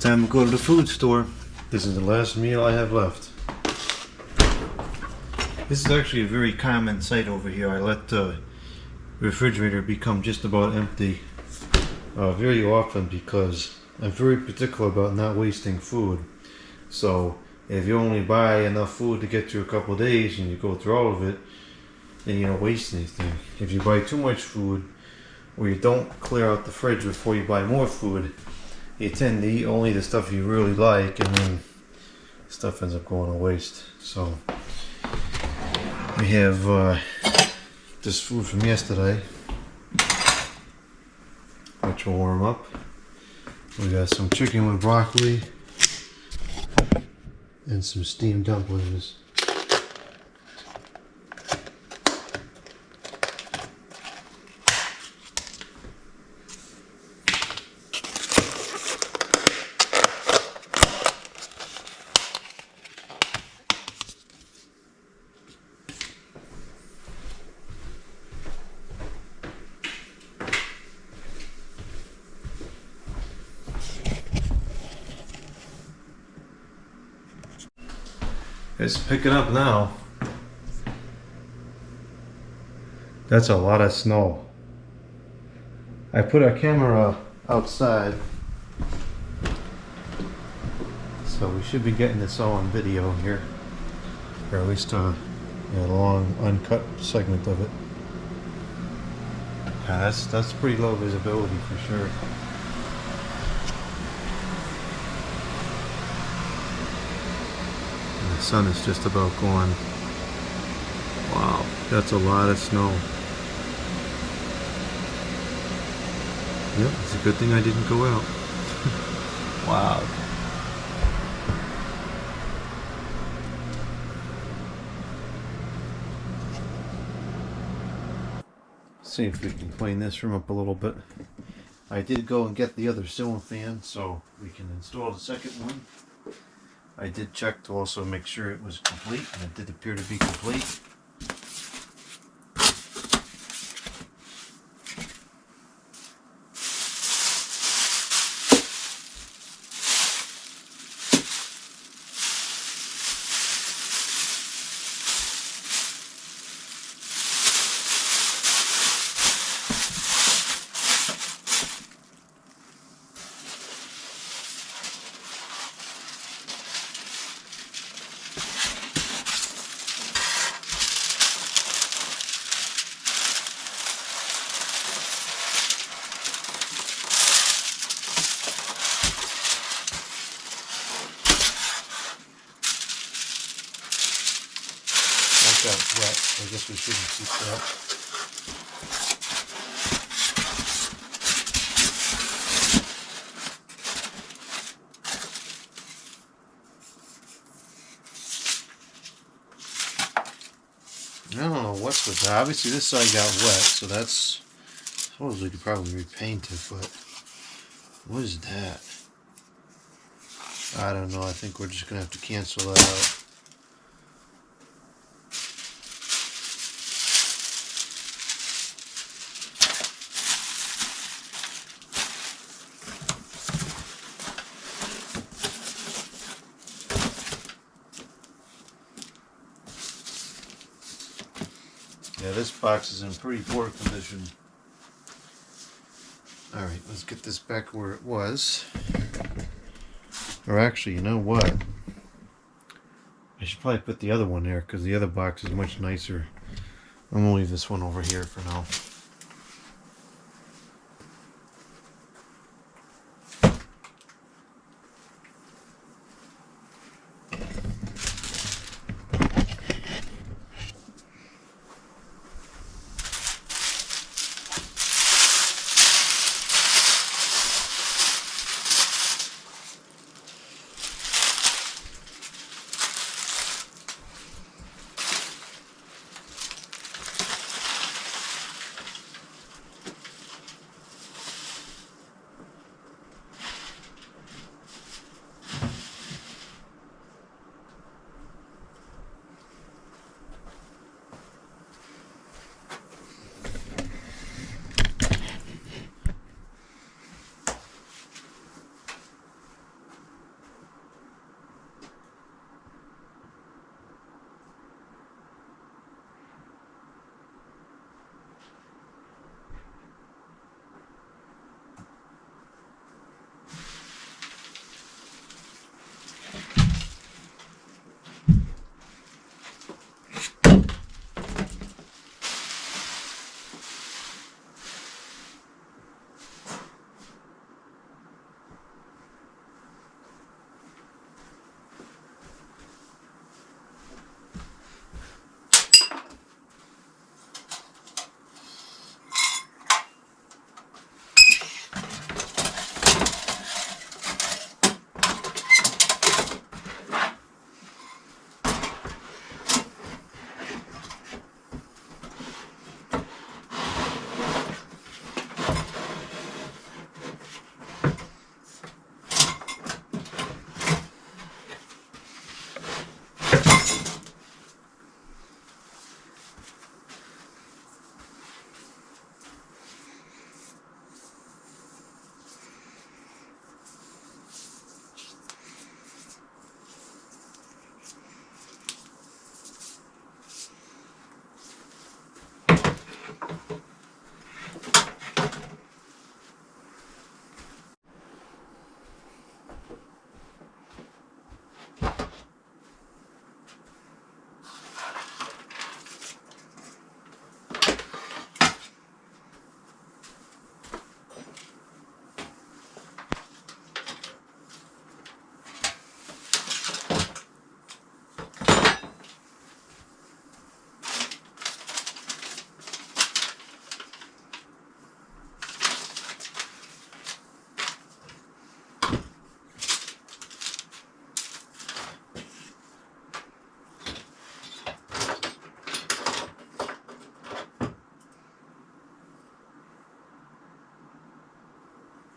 time to go to the food store. This is the last meal I have left. This is actually a very common sight over here. I let the refrigerator become just about empty very often because I'm very particular about not wasting food. So if you only buy enough food to get through a couple of days and you go through all of it, then you don't waste anything. If you buy too much food or you don't clear out the fridge before you buy more food, you tend to eat only the stuff you really like, and then stuff ends up going to waste. So we have this food from yesterday, which will warm up. We got some chicken with broccoli and some steamed dumplings. It's picking up now. That's a lot of snow. I put our camera outside, so we should be getting this all on video here, or at least a long uncut segment of it. Yeah, that's pretty low visibility for sure. The sun is just about gone. Wow, that's a lot of snow. Yep, it's a good thing I didn't go out. Wow. See if we can clean this room up a little bit. I did go and get the other ceiling fan so we can install the second one. I did check to also make sure it was complete, and it did appear to be complete. Got wet, so I guess we shouldn't keep that. I don't know what's with that. Obviously this side got wet, so that's supposedly to probably repaint it, but what is that? I don't know. I think we're just gonna have to cancel that out. Yeah, this box is in pretty poor condition. Alright, let's get this back where it was. Or actually, you know what? I should probably put the other one there because the other box is much nicer. I'm going to leave this one over here for now.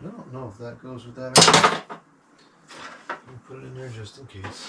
I don't know if that goes with that or not. I'll put it in there just in case.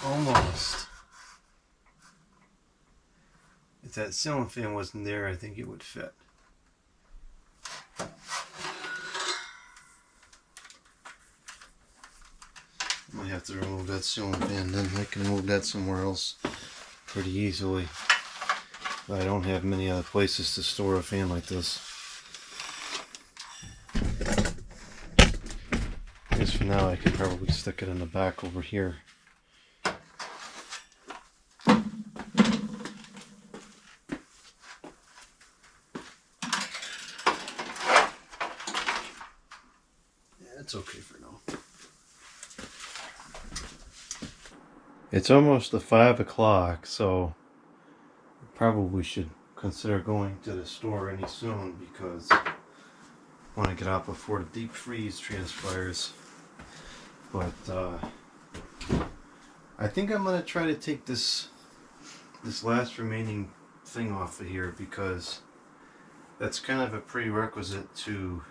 Almost. If that ceiling fan wasn't there, I think it would fit. I might have to remove that ceiling fan, then I can move that somewhere else pretty easily. But I don't have many other places to store a fan like this. I guess for now I can probably stick it in the back over here. It's okay for now. It's almost the 5 o'clock, so probably should consider going to the store any soon because I want to get out before the deep freeze transpires. But I think I'm gonna try to take this last remaining thing off of here because that's kind of a prerequisite to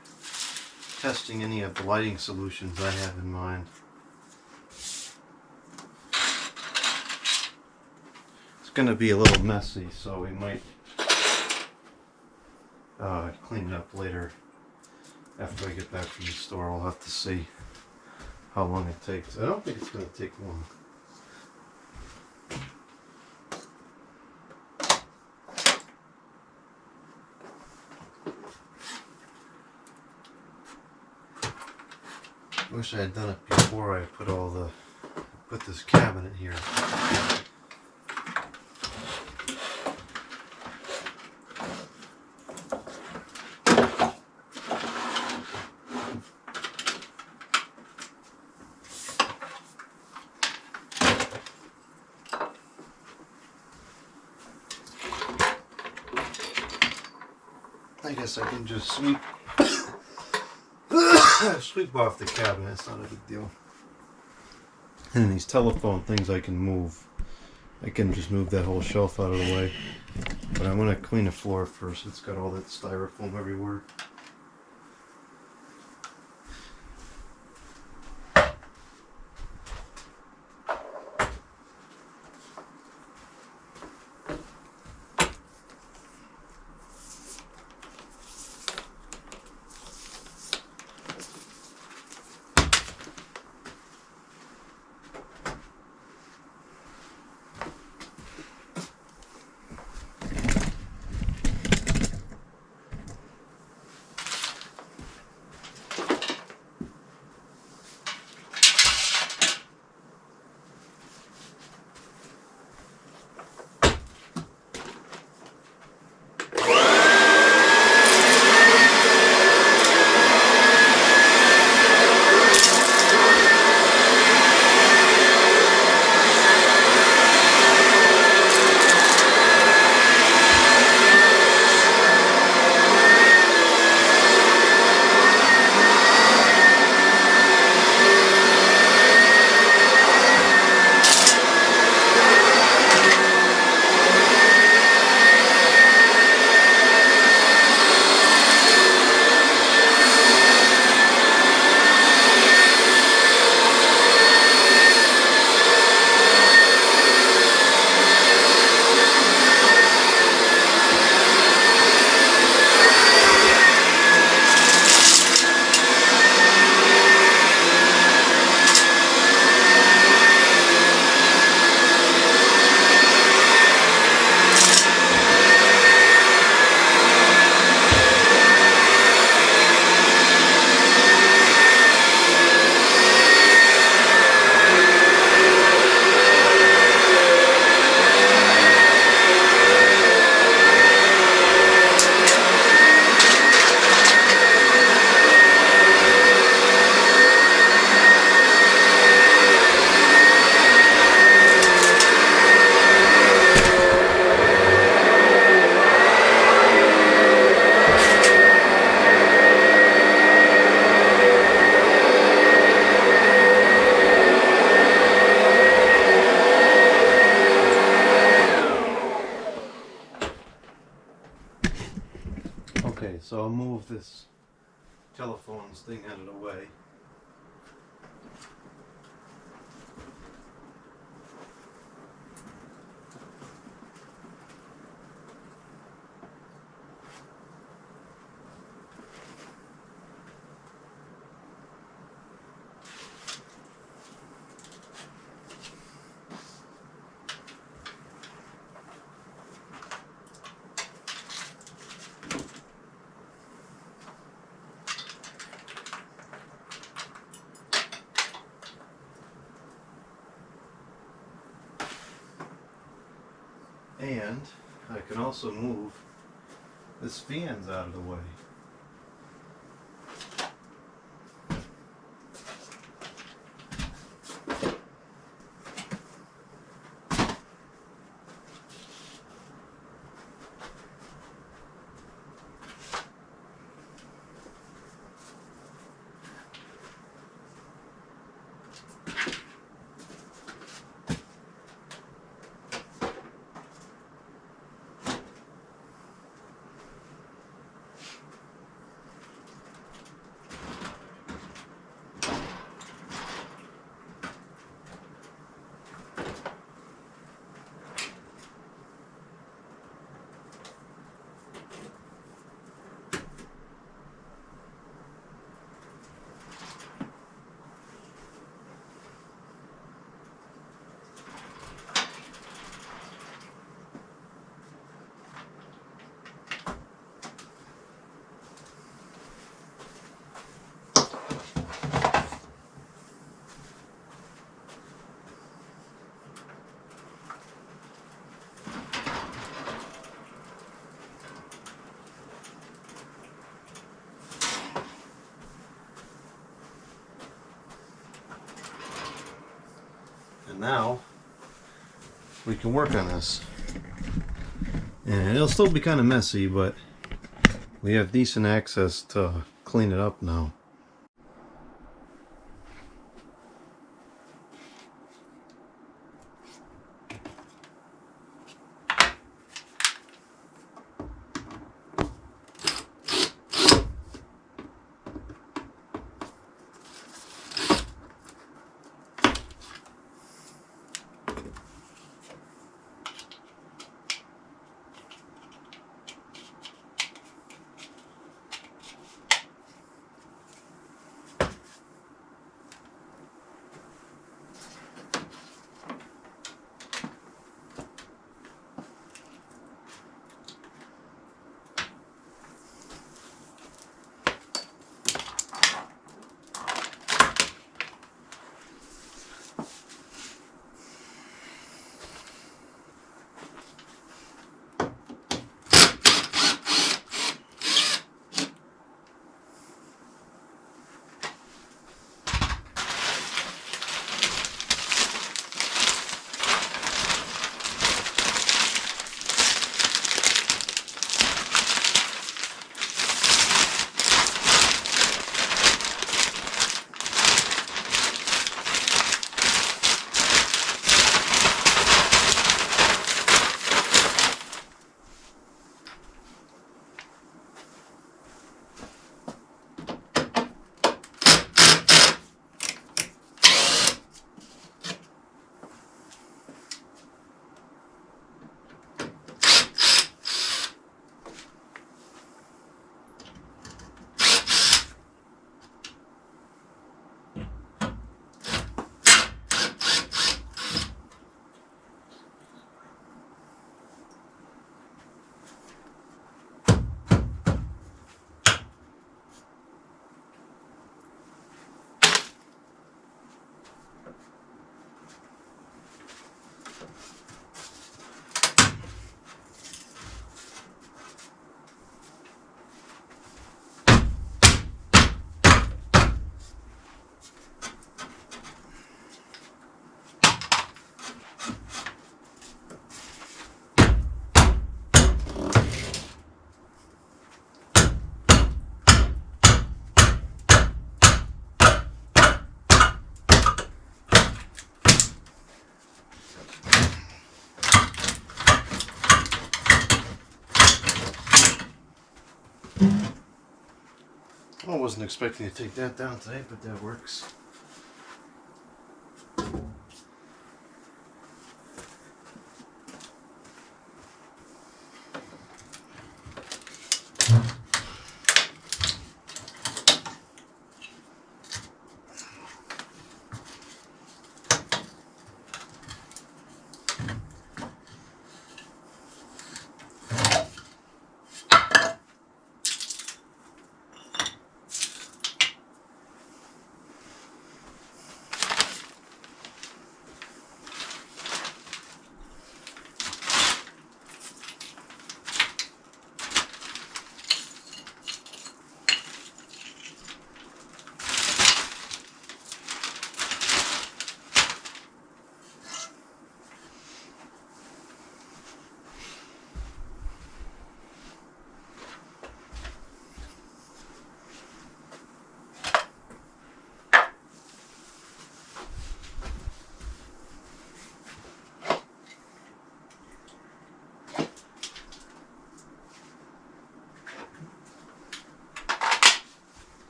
testing any of the lighting solutions I have in mind. It's going to be a little messy, so we might clean it up later after I get back from the store. I'll have to see how long it takes. I don't think it's going to take long. Wish I had done it before I put this cabinet here. I guess I can just sweep off the cabinet, it's not a big deal. And these telephone things I can move. I can just move that whole shelf out of the way. But I want to clean the floor first, it's got all that styrofoam everywhere. So I'll move this telephones thing out of the way. And I can also move this fans out of the way. And now we can work on this. And it'll still be kind of messy, but we have decent access to clean it up now. I wasn't expecting to take that down today, but that works.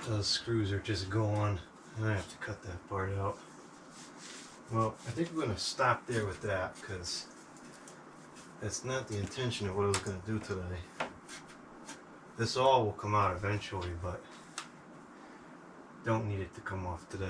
Those screws are just gone, and I have to cut that part out. Well, I think we're going to stop there with that, because that's not the intention of what I was going to do today. This all will come out eventually, but don't need it to come off today.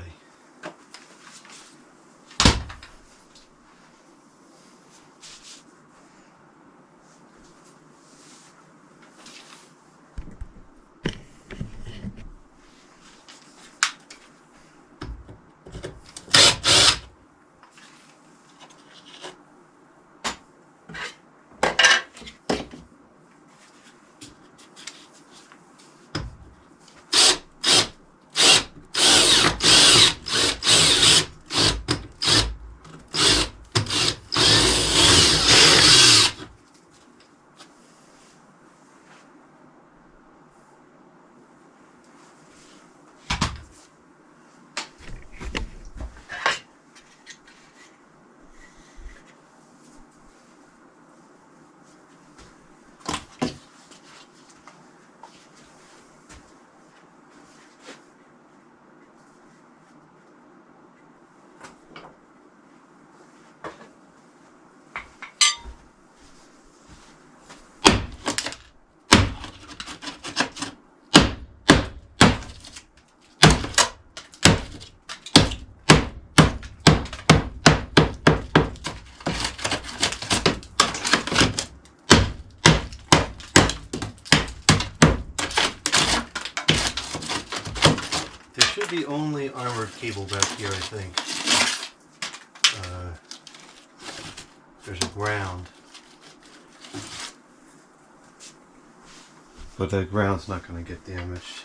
The only armored cable back here, I think. There's a ground, but the ground's not going to get damaged.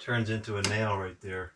turns into a nail right there.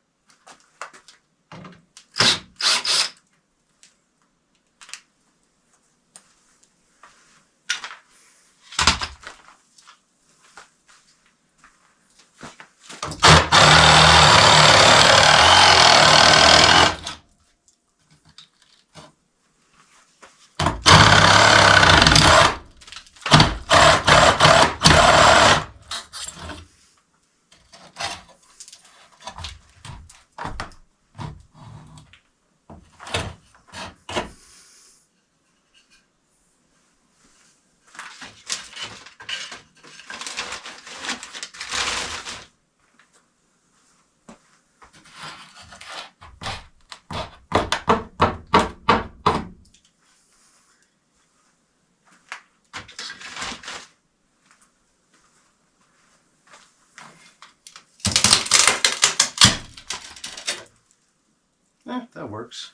That works.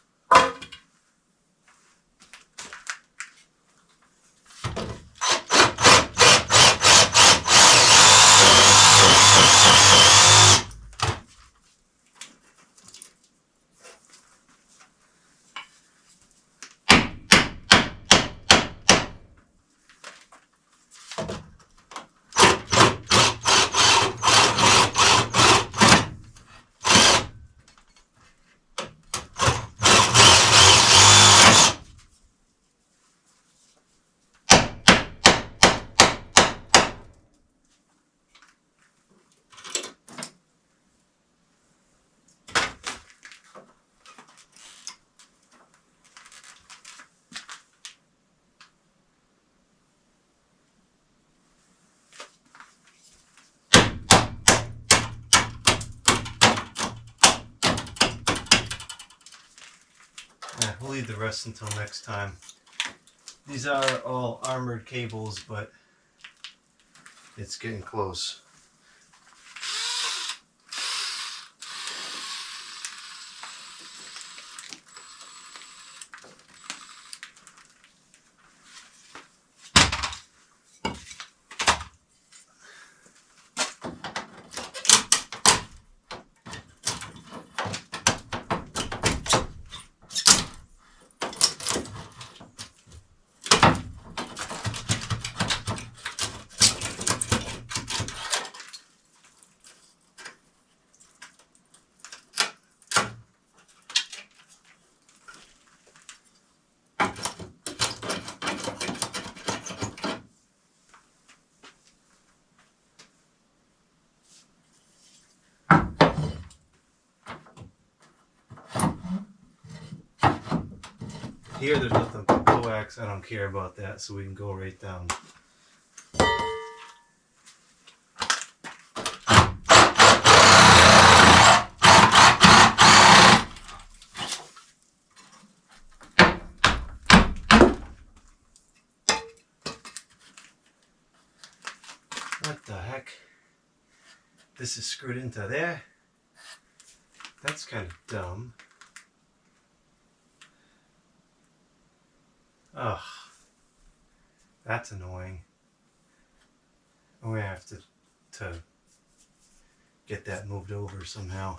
We'll leave the rest until next time. These are all armored cables, but it's getting close. Here there's nothing but coax. I don't care about that, so we can go right down. What the heck? This is screwed into there? That's kind of dumb. Ugh. That's annoying. I'm gonna have to get that moved over somehow.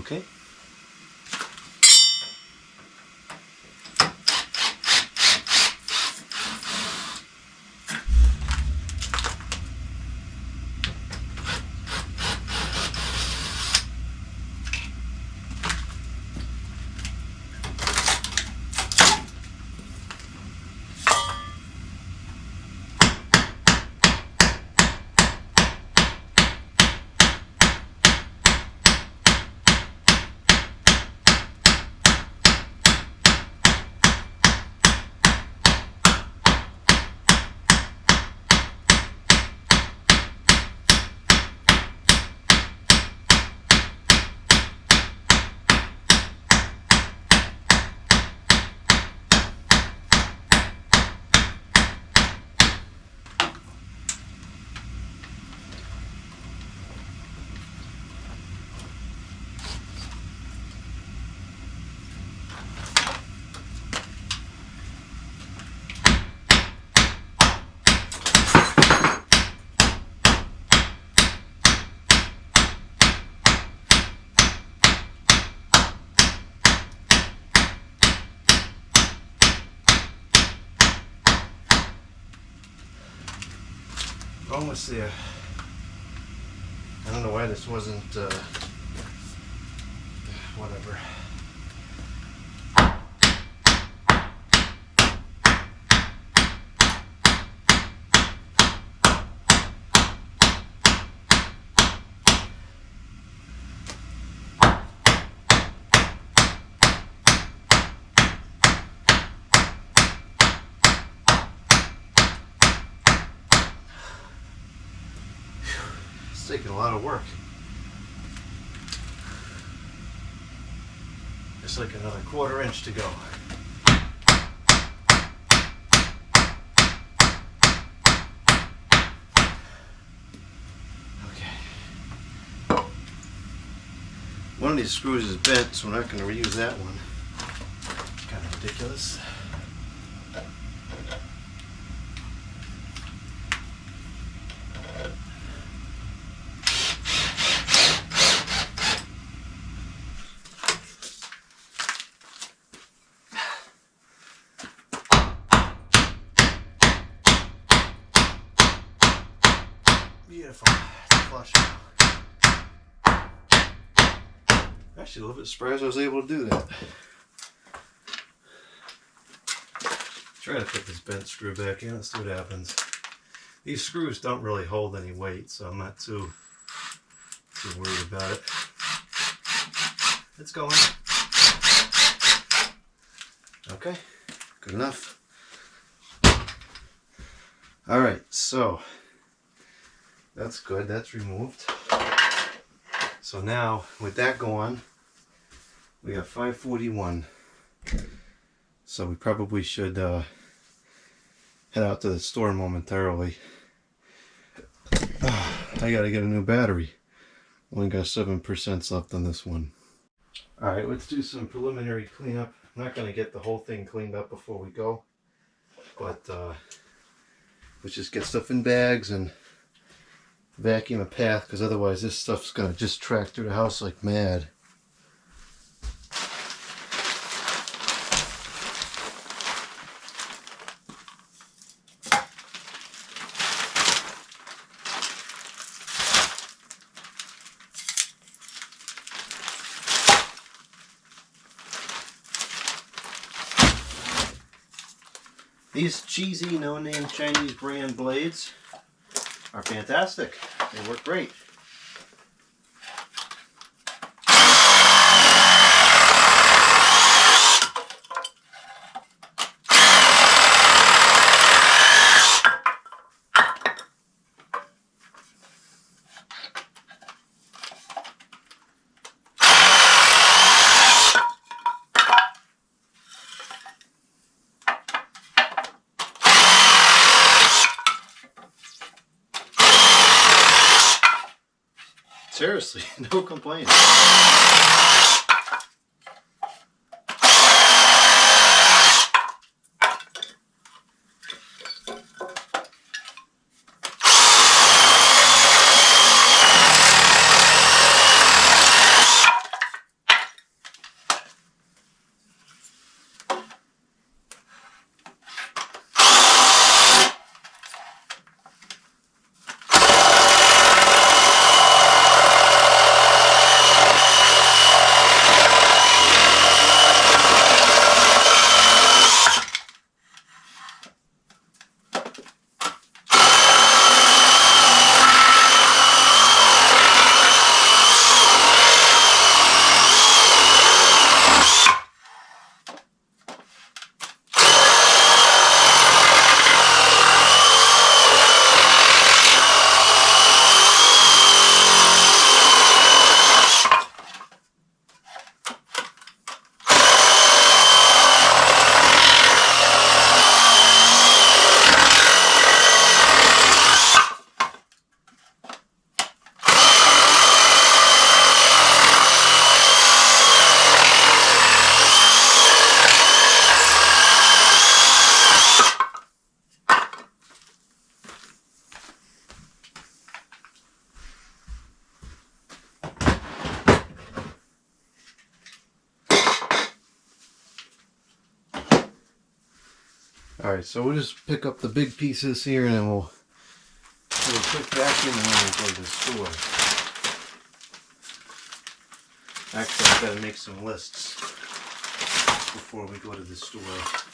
Okay. Almost there. I don't know why this wasn't, whatever. It's taking a lot of work. It's like another 1/4 inch to go. Okay. One of these screws is bent, so we're not going to reuse that one. Kind of ridiculous. Beautiful. It's flush now. Actually, a little bit surprised I was able to do that. Try to put this bent screw back in. Let's see what happens. These screws don't really hold any weight, so I'm not too worried about it. It's going. Okay, good enough. All right, so that's good. That's removed. So now, with that going, we got 541. So we probably should head out to the store momentarily. I gotta get a new battery. Only got 7% left on this one. Alright, let's do some preliminary cleanup. I'm not gonna get the whole thing cleaned up before we go. But let's just get stuff in bags and vacuum a path, because otherwise this stuff's gonna just track through the house like mad. These cheesy, no-name Chinese brand blades are fantastic. They work great. Seriously, no complaints. Alright, so we'll just pick up the big pieces here and then we'll do a quick vacuum and then we'll go to the store. Actually, I've got to make some lists before we go to the store.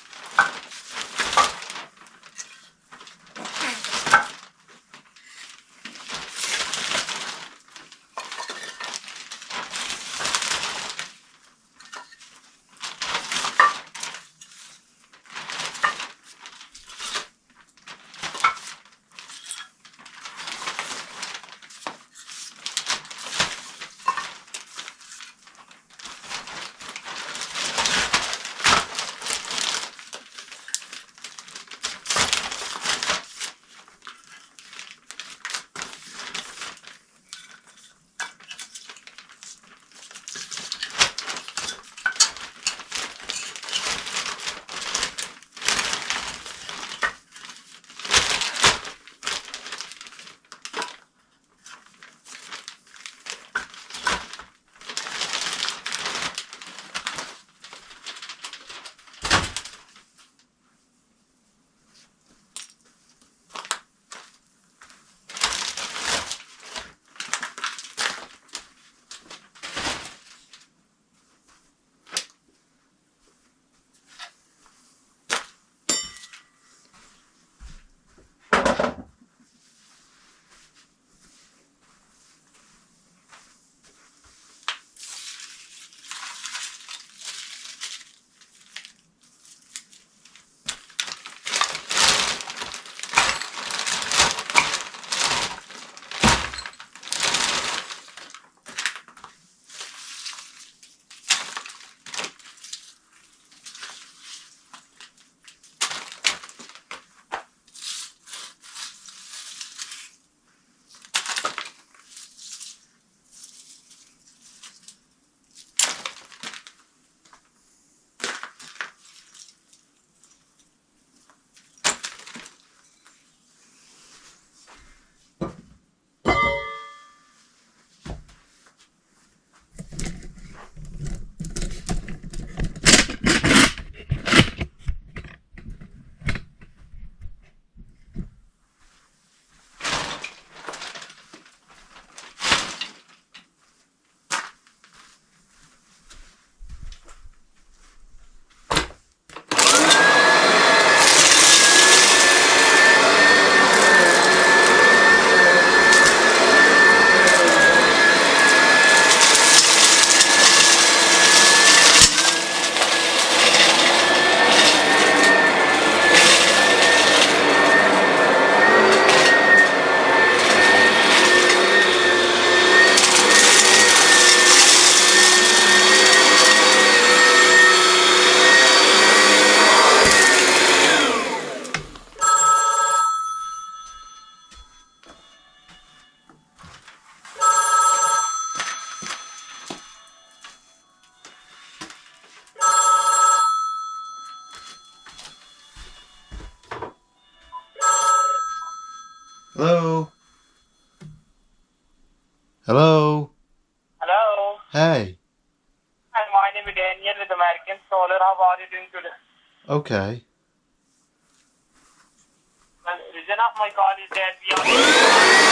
Hello? Hello? Hello. Hey. Hi, my name is Daniel with American Solar. How are you doing today? Okay. Well, the reason of my call is that we are...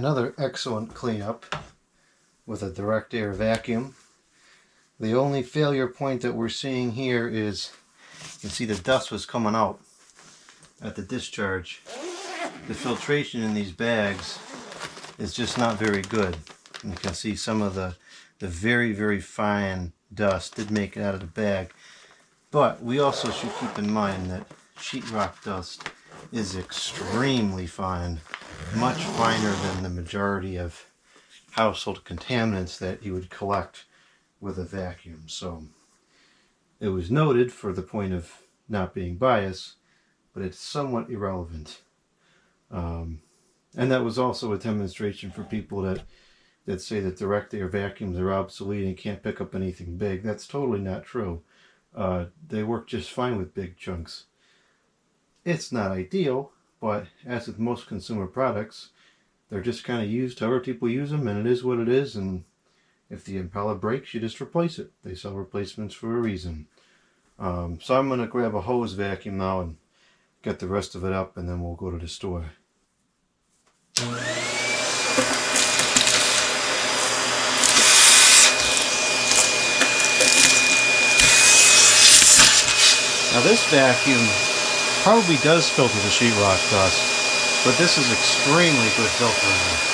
Another excellent cleanup with a direct air vacuum. The only failure point that we're seeing here is, you can see the dust was coming out at the discharge. The filtration in these bags is just not very good. And you can see some of the very, very fine dust did make it out of the bag. But we also should keep in mind that sheetrock dust is extremely fine, much finer than the majority of household contaminants that you would collect with a vacuum. So it was noted for the point of not being biased, but it's somewhat irrelevant. And that was also a demonstration for people that say that direct air vacuums are obsolete and can't pick up anything big. That's totally not true. They work just fine with big chunks. It's not ideal, but as with most consumer products, they're just kind of used however people use them, and it is what it is. And if the impeller breaks, you just replace it. They sell replacements for a reason. So I'm going to grab a hose vacuum now and get the rest of it up, and then we'll go to the store. Now this vacuum probably does filter the sheetrock dust, but this is extremely good filtering.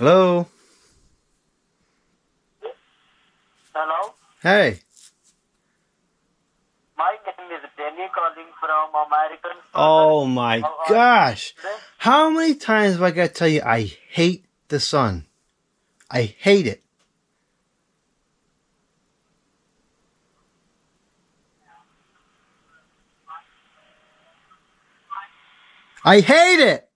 Hello? Hello? Hey. My name is Danny calling from American Oh my How are you gosh. today? How many times have I got to tell you I hate the sun? I hate it. I hate it.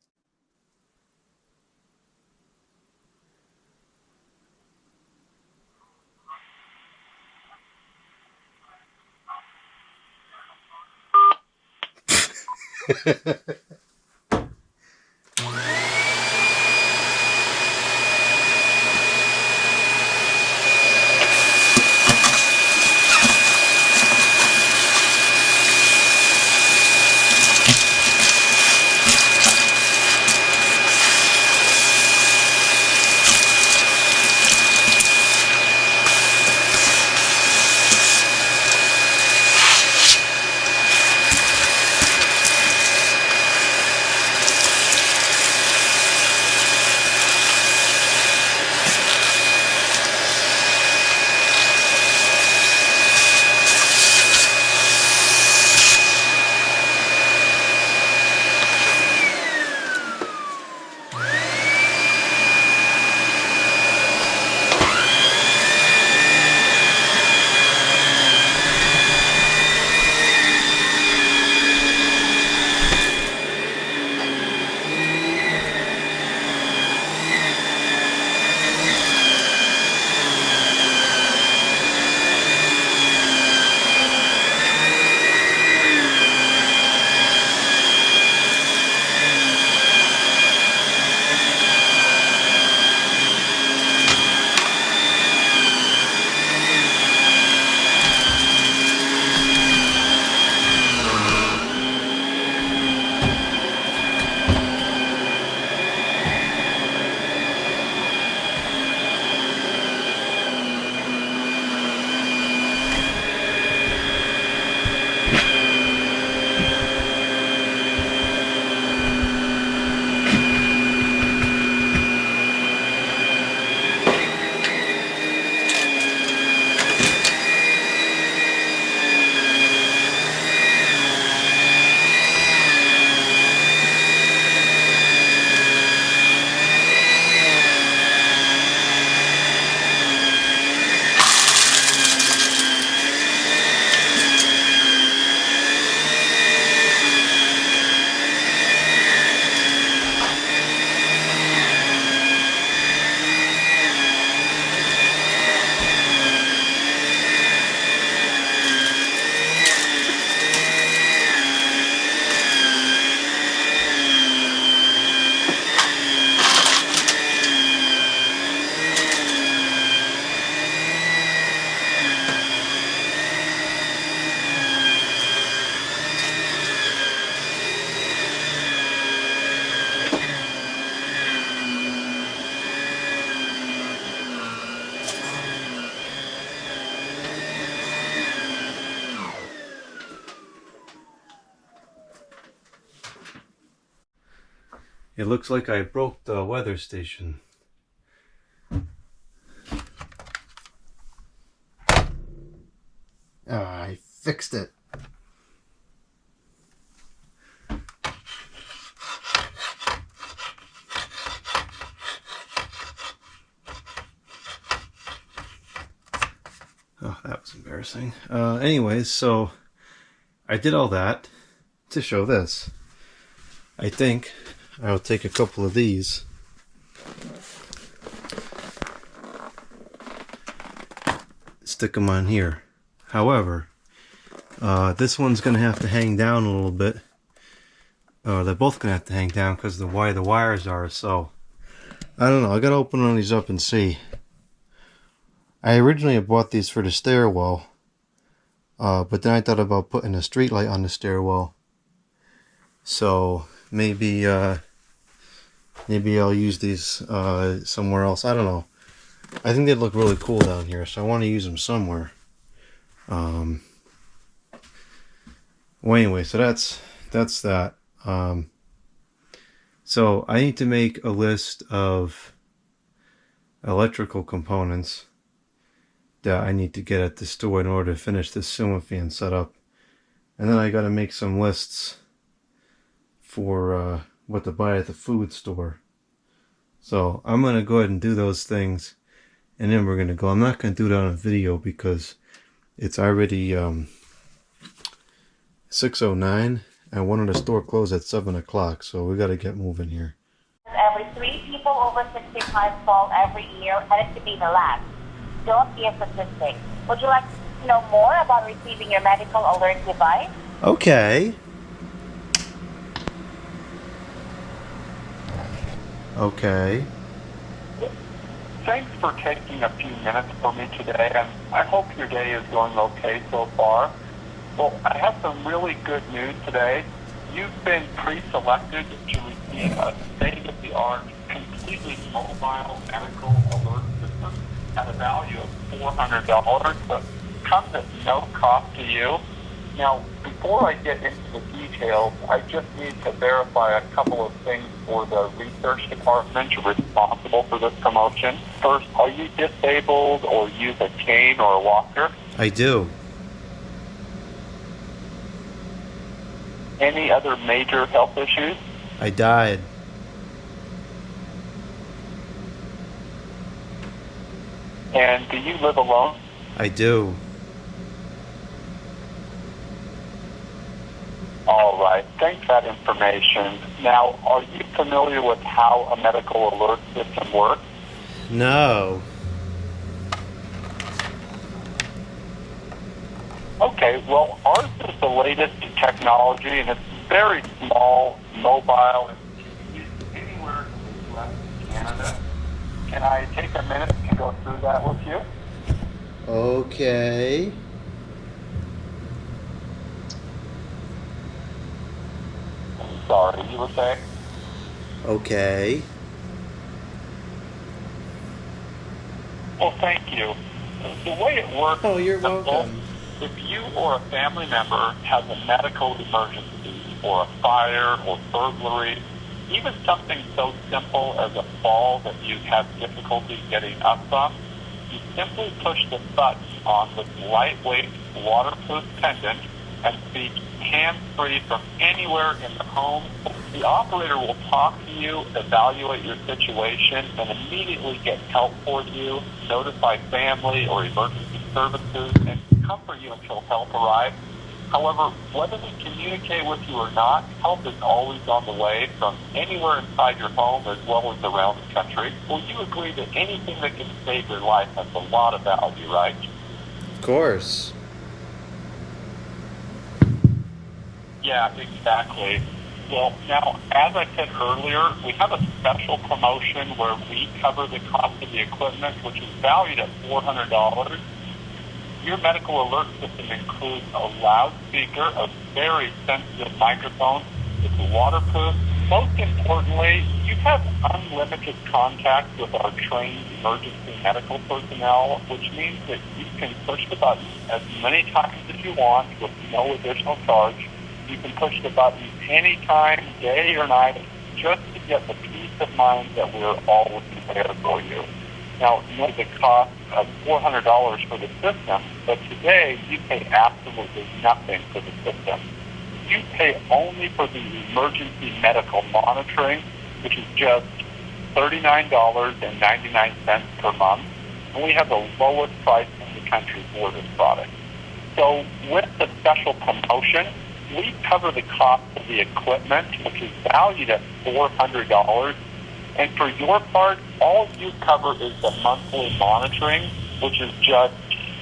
It looks like I broke the weather station. I fixed it. Oh, that was embarrassing. Anyways, so I did all that to show this. I think I'll take a couple of these. Stick them on here. However, this one's going to have to hang down a little bit. They're both going to have to hang down because of the way the wires are. So, I don't know. I got to open one of these up and see. I originally bought these for the stairwell. But then I thought about putting a street light on the stairwell. So, maybe I'll use these somewhere else. I don't know. I think they'd look really cool down here, so I want to use them somewhere. Well, anyway, so that's that. So I need to make a list of electrical components that I need to get at the store in order to finish this ceiling fan setup. And then I got to make some lists for what to buy at the food store. So I'm going to go ahead and do those things, and then we're going to go. I'm not going to do that on a video because it's already 6:09 and one of the store closed at 7 o'clock, so we got to get moving here. Every 3 people over 65 fall every year, and it could be the last. Don't be a statistic. Would you like to know more about receiving your medical alert device? Okay. Okay. Thanks for taking a few minutes for me today, and I hope your day is going okay so far. Well, I have some really good news today. You've been pre-selected to receive a state-of-the-art, completely mobile medical alert system at a value of $400, but comes at no cost to you. Now, before I get into the details, I just need to verify a couple of things for the research department responsible for this promotion. First, are you disabled or use a cane or a walker? I do. Any other major health issues? I died. And do you live alone? I do. All right, thanks for that information. Now, are you familiar with how a medical alert system works? No. Okay, well, ours is the latest technology, and it's very small, mobile, and can be used anywhere in the U.S. and Canada. Can I take a minute to go through that with you? Okay. I'm sorry, you were saying? Okay. Well, thank you. The way it works Oh, you're is simple. welcome. If you or a family member has a medical emergency or a fire or burglary, even something so simple as a fall that you have difficulty getting up from, you simply push the button on this lightweight waterproof pendant and speak hands-free from anywhere in the home. The operator will talk to you, evaluate your situation, and immediately get help for you, notify family or emergency services, and comfort you until help arrives. However, whether we communicate with you or not, help is always on the way from anywhere inside your home as well as around the country. Will you agree that anything that can save your life has a lot of value, right? Of course. Yeah, exactly. Well, now, as I said earlier, we have a special promotion where we cover the cost of the equipment, which is valued at $400. Your medical alert system includes a loudspeaker, a very sensitive microphone. It's waterproof. Most importantly, you have unlimited contact with our trained emergency medical personnel, which means that you can push the button as many times as you want with no additional charge. You can push the button anytime, day or night, just to get the peace of mind that we're always there for you. Now, you know the cost of $400 for the system, but today you pay absolutely nothing for the system. You pay only for the emergency medical monitoring, which is just $39.99 per month, and we have the lowest price in the country for this product. So with the special promotion, we cover the cost of the equipment, which is valued at $400. And for your part, all you cover is the monthly monitoring, which is just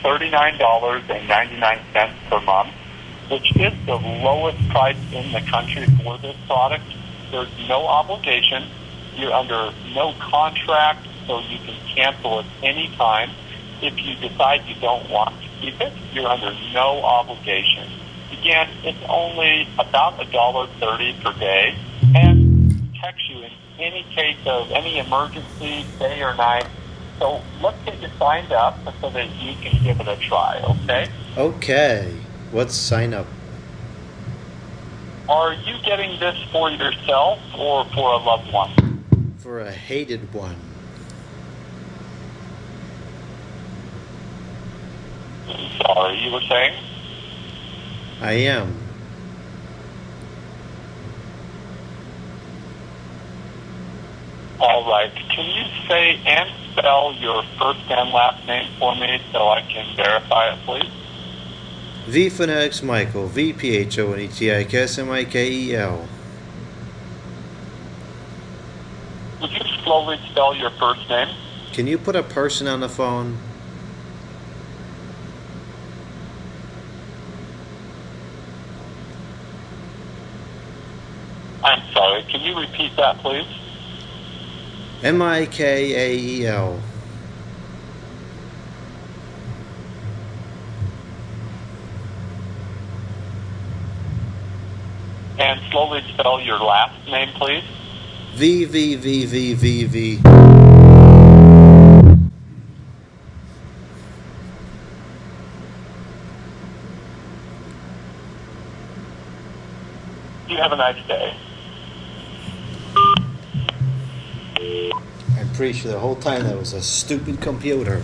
$39.99 per month, which is the lowest price in the country for this product. There's no obligation. You're under no contract, so you can cancel at any time. If you decide you don't want to keep it, you're under no obligation. Again, it's only about $1.30 per day, and protects you in any case of any emergency, day or night. So let's get you signed up so that you can give it a try, okay? Okay. Let's sign up. Are you getting this for yourself or for a loved one? For a hated one. Sorry, you were saying? I am. All right. Can you say and spell your first and last name for me so I can verify it, please? V phonetics Michael, VPHONETIKSMIKEL. Would you slowly spell your first name? Can you put a person on the phone? I'm sorry. Can you repeat that, please? MIKAEL. And slowly spell your last name, please. VVVVVV. You have a nice day. I'm pretty sure the whole time that was a stupid computer.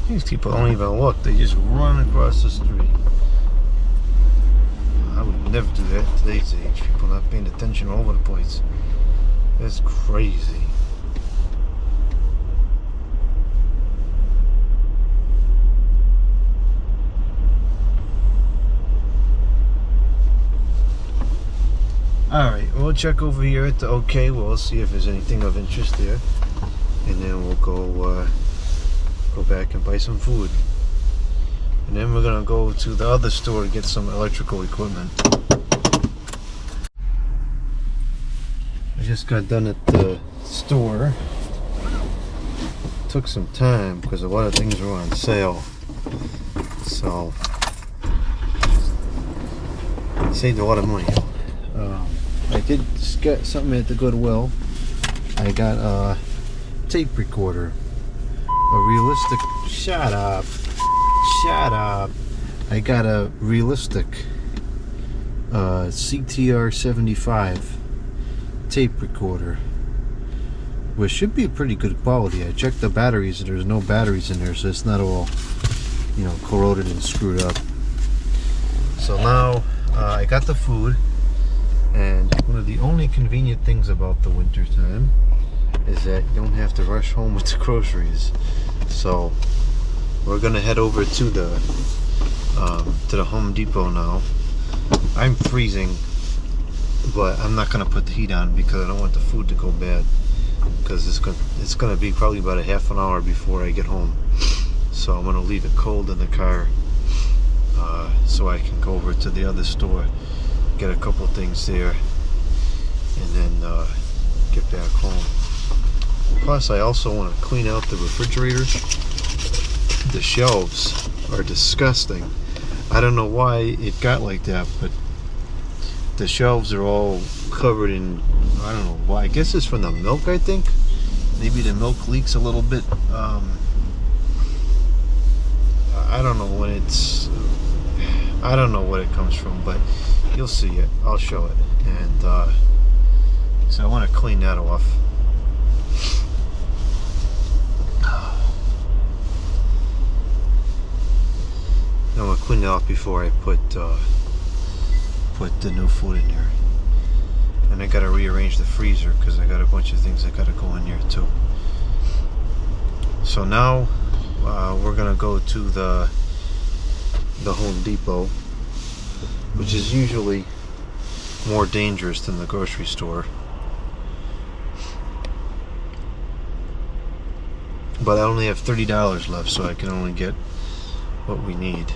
These people don't even look, they just run across the street. I would never do that at today's age. People not paying attention all over the place. That's crazy. Alright, we'll check over here at the OK. We'll see if there's anything of interest there. And then we'll go back and buy some food. And then we're gonna go to the other store to get some electrical equipment. I just got done at the store. Took some time because a lot of things were on sale. So saved a lot of money. I did get something at the Goodwill. I got a tape recorder. A realistic... Shut up. Shut up. I got a realistic CTR 75 tape recorder, which should be pretty good quality. I checked the batteries and there's no batteries in there, so it's not all, you know, corroded and screwed up. So now I got the food, and one of the only convenient things about the winter time is that you don't have to rush home with the groceries. So we're gonna head over to the Home Depot now. I'm freezing, but I'm not gonna put the heat on because I don't want the food to go bad, because it's gonna be probably about a half an hour before I get home. So I'm gonna leave it cold in the car so I can go over to the other store, get a couple things there, and then get back home. Plus, I also want to clean out the refrigerators. The shelves are disgusting. I don't know why it got like that, but the shelves are all covered in, I don't know why. I guess it's from the milk, I think. Maybe the milk leaks a little bit. I don't know when it's... I don't know what it comes from, but you'll see it. I'll show it. And so I want to clean that off. I'm gonna clean it off before I put the new food in there. And I gotta rearrange the freezer because I got a bunch of things that gotta go in there too. So now we're gonna go to the Home Depot, which is usually more dangerous than the grocery store. But I only have $30 left, so I can only get what we need.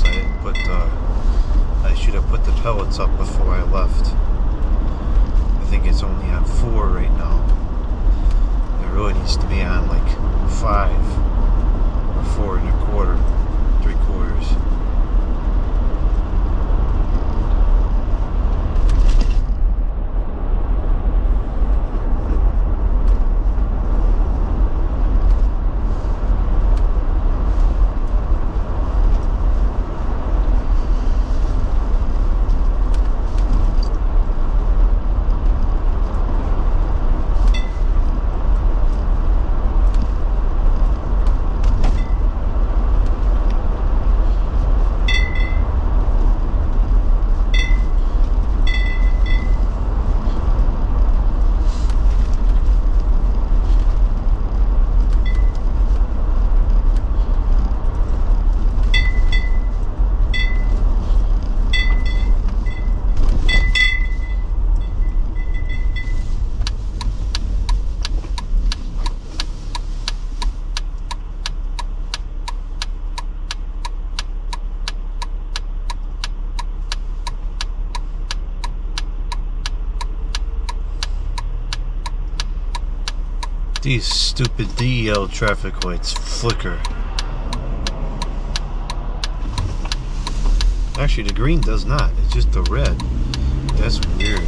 I didn't put I should have put the pellets up before I left. I think it's only on 4 right now. It really needs to be on like 5 or 4 1/4, 3/4. These stupid DEL traffic lights flicker. Actually, the green does not. It's just the red. That's weird.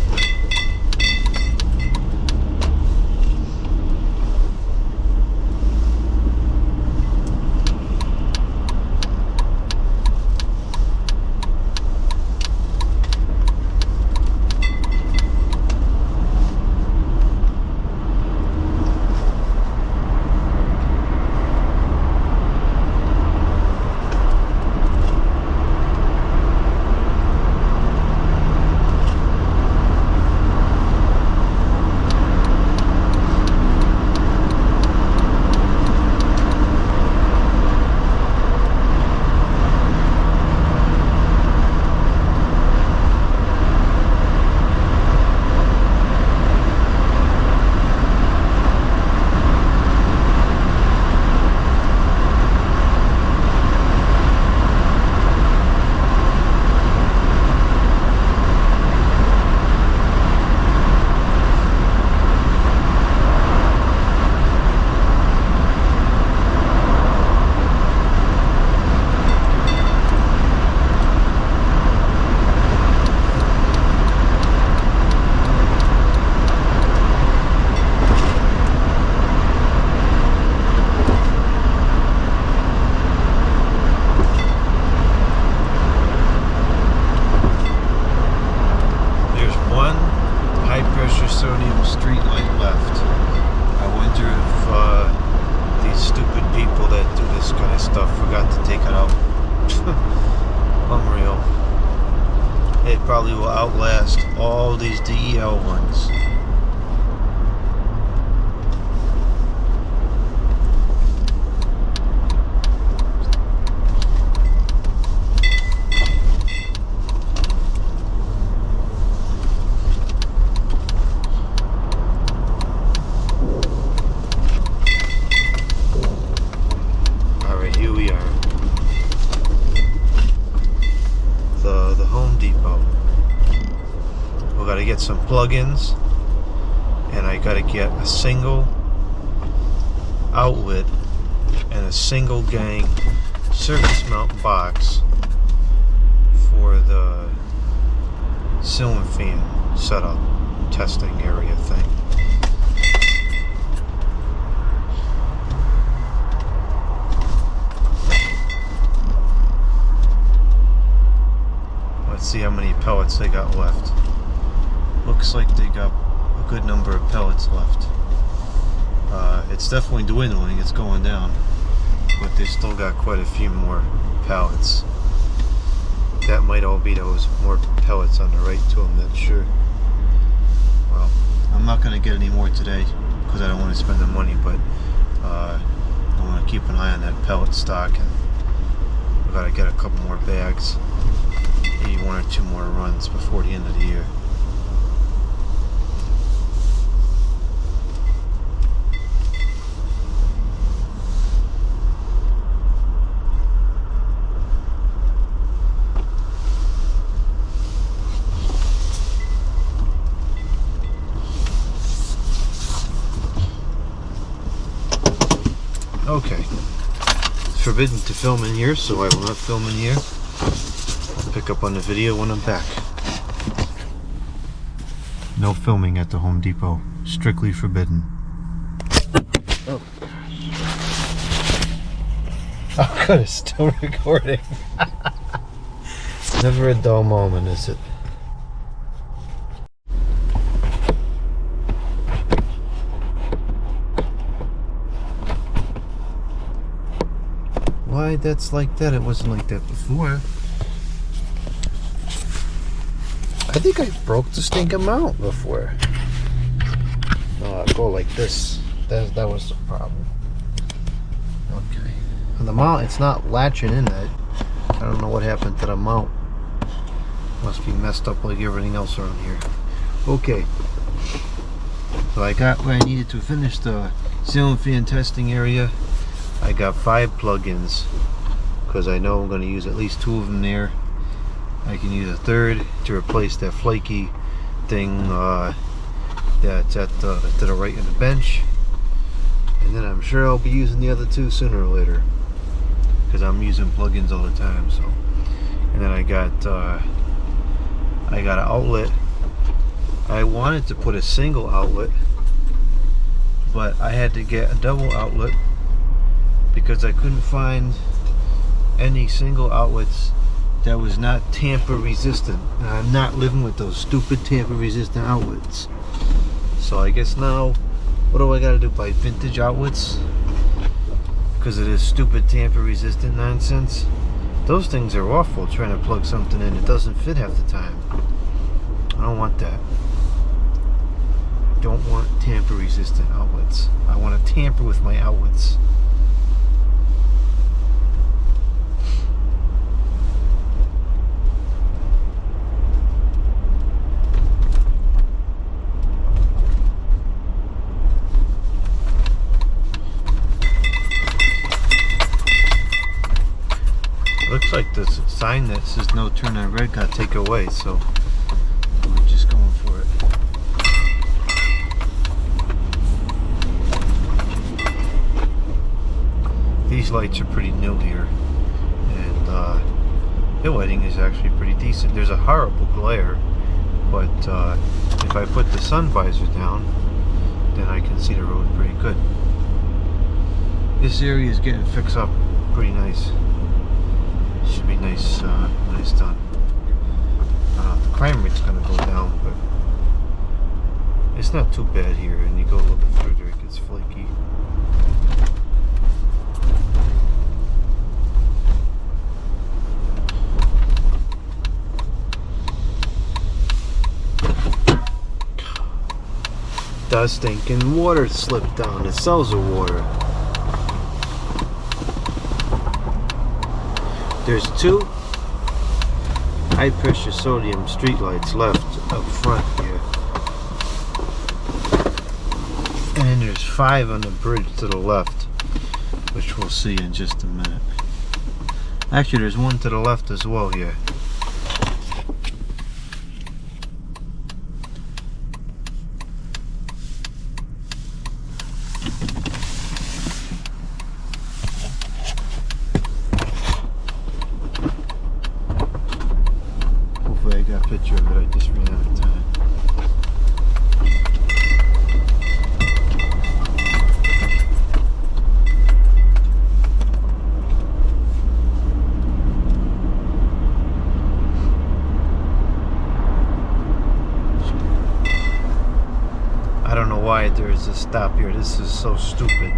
Probably will outlast all these DEL ones. Alright, here we are. The Home Depot. We gotta get some plugins, and I gotta get a single outlet and a single gang surface mount box for the ceiling fan setup testing area thing. Let's see how many pellets they got left. Looks like they got a good number of pellets left. It's definitely dwindling, it's going down, but they still got quite a few more pallets. That might all be those more pellets on the right to them, that's sure. Well, I'm not going to get any more today because I don't want to spend the money, but I want to keep an eye on that pellet stock, and we got to get a couple more bags, maybe 1 or 2 more runs before the end of the year. forbidden to film in here, so I will not film in here. I'll pick up on the video when I'm back. No filming at the Home Depot. Strictly forbidden. Oh gosh. Oh good, it's still recording. Never a dull moment, is it? Why that's like that? It wasn't like that before. I think I broke the stinking mount before. No, I'll go like this. That was the problem. Okay. And the mount, it's not latching in that. I don't know what happened to the mount. Must be messed up like everything else around here. Okay. So I got where I needed to finish the ceiling fan testing area. I got 5 plugins because I know I'm going to use at least 2 of them there. I can use a third to replace that flaky thing that's to the right of the bench, and then I'm sure I'll be using the other 2 sooner or later because I'm using plugins all the time. So, and then I got an outlet. I wanted to put a single outlet, but I had to get a double outlet because I couldn't find any single outlets that was not tamper resistant. And I'm not living with those stupid tamper resistant outlets. So I guess now, what do I gotta do? Buy vintage outlets? Because of this stupid tamper resistant nonsense? Those things are awful, trying to plug something in. It doesn't fit half the time. I don't want that. I don't want tamper resistant outlets. I want to tamper with my outlets. Looks like the sign that says no turn on red got taken away, so we're just going for it. These lights are pretty new here, and the lighting is actually pretty decent. There's a horrible glare, but if I put the sun visor down, then I can see the road pretty good. This area is getting fixed up pretty nice. Should be nice, nice done. The crime rate's gonna go down, but it's not too bad here. And you go a little bit further, it gets flaky. The stinking water slipped down. The cells of water. There's 2 high pressure sodium streetlights left up front here. And then there's 5 on the bridge to the left, which we'll see in just a minute. Actually, there's 1 to the left as well here. Picture of it, I just ran out of time. I don't know why there is a stop here. This is so stupid.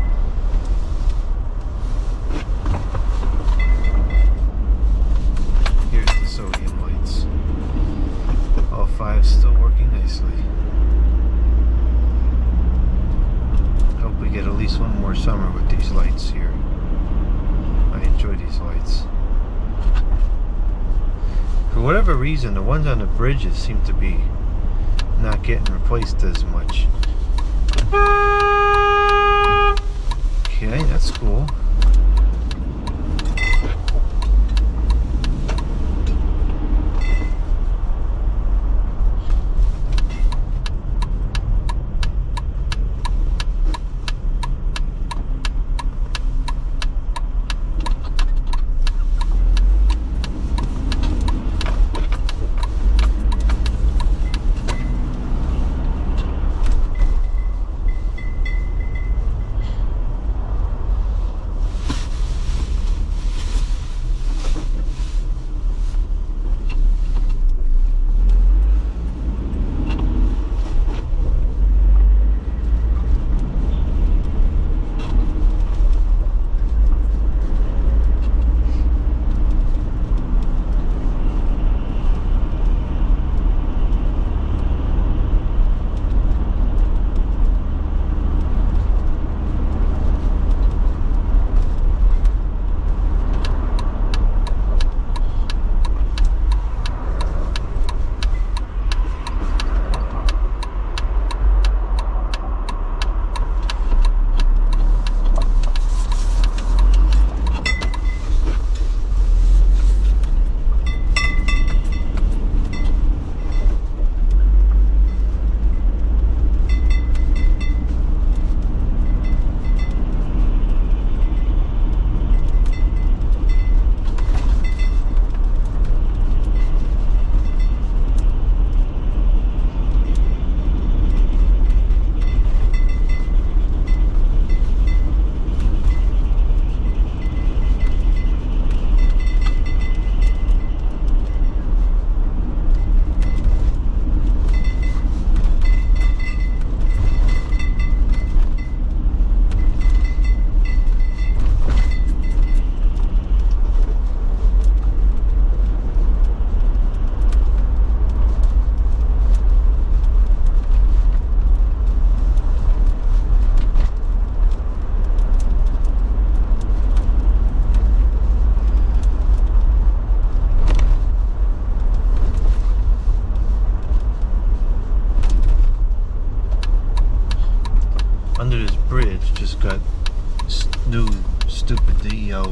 Here's the sodium lights. All 5 still working nicely. Hope we get at least 1 more summer with these lights here. I enjoy these lights. For whatever reason, the ones on the bridges seem to be not getting replaced as much. Okay, that's cool.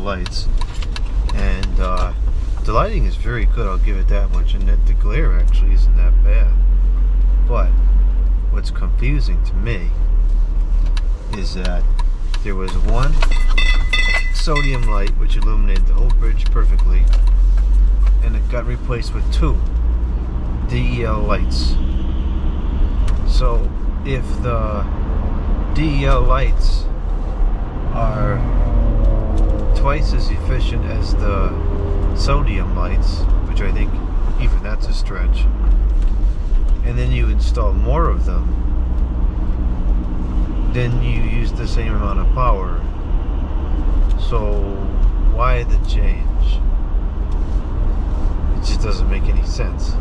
lights, and the lighting is very good, I'll give it that much, and the glare actually isn't that bad. But what's confusing to me is that there was one sodium light which illuminated the whole bridge perfectly, and it got replaced with two DEL lights. So if the DEL lights are twice as efficient as the sodium lights, which I think even that's a stretch, and then you install more of them, then you use the same amount of power. So why the change? It just doesn't make any sense.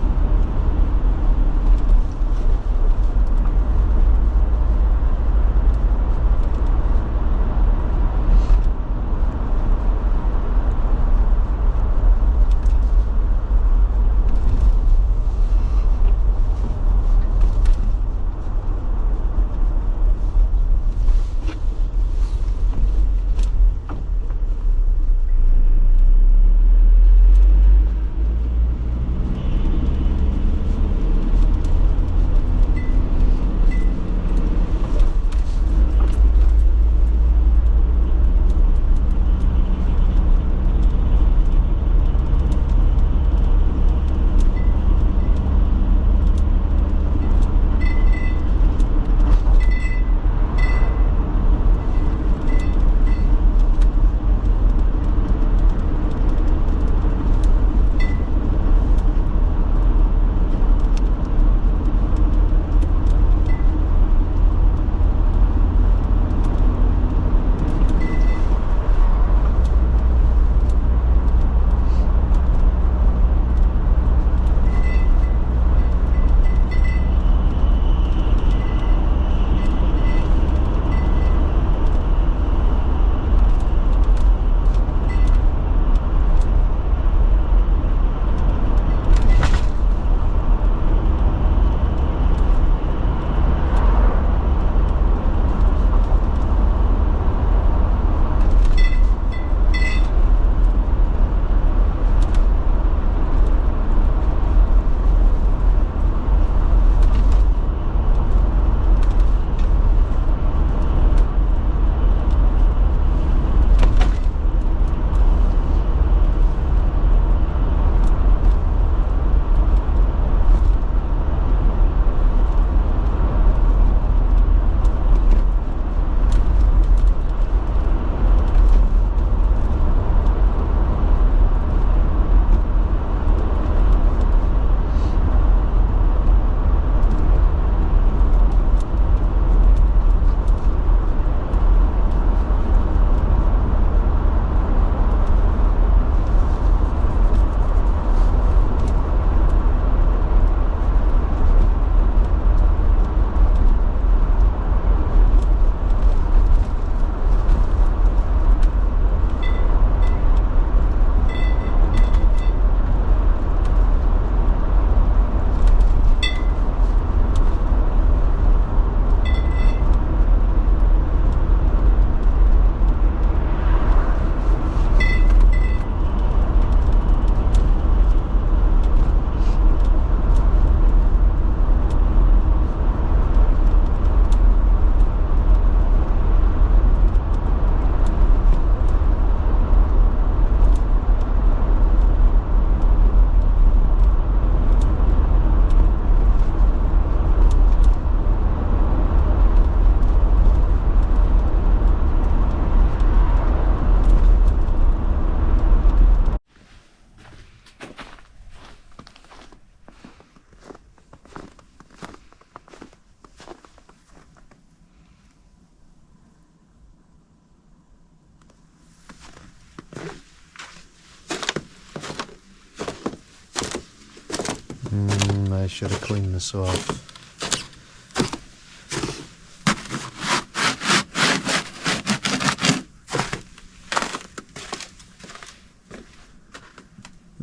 I should have cleaned this off.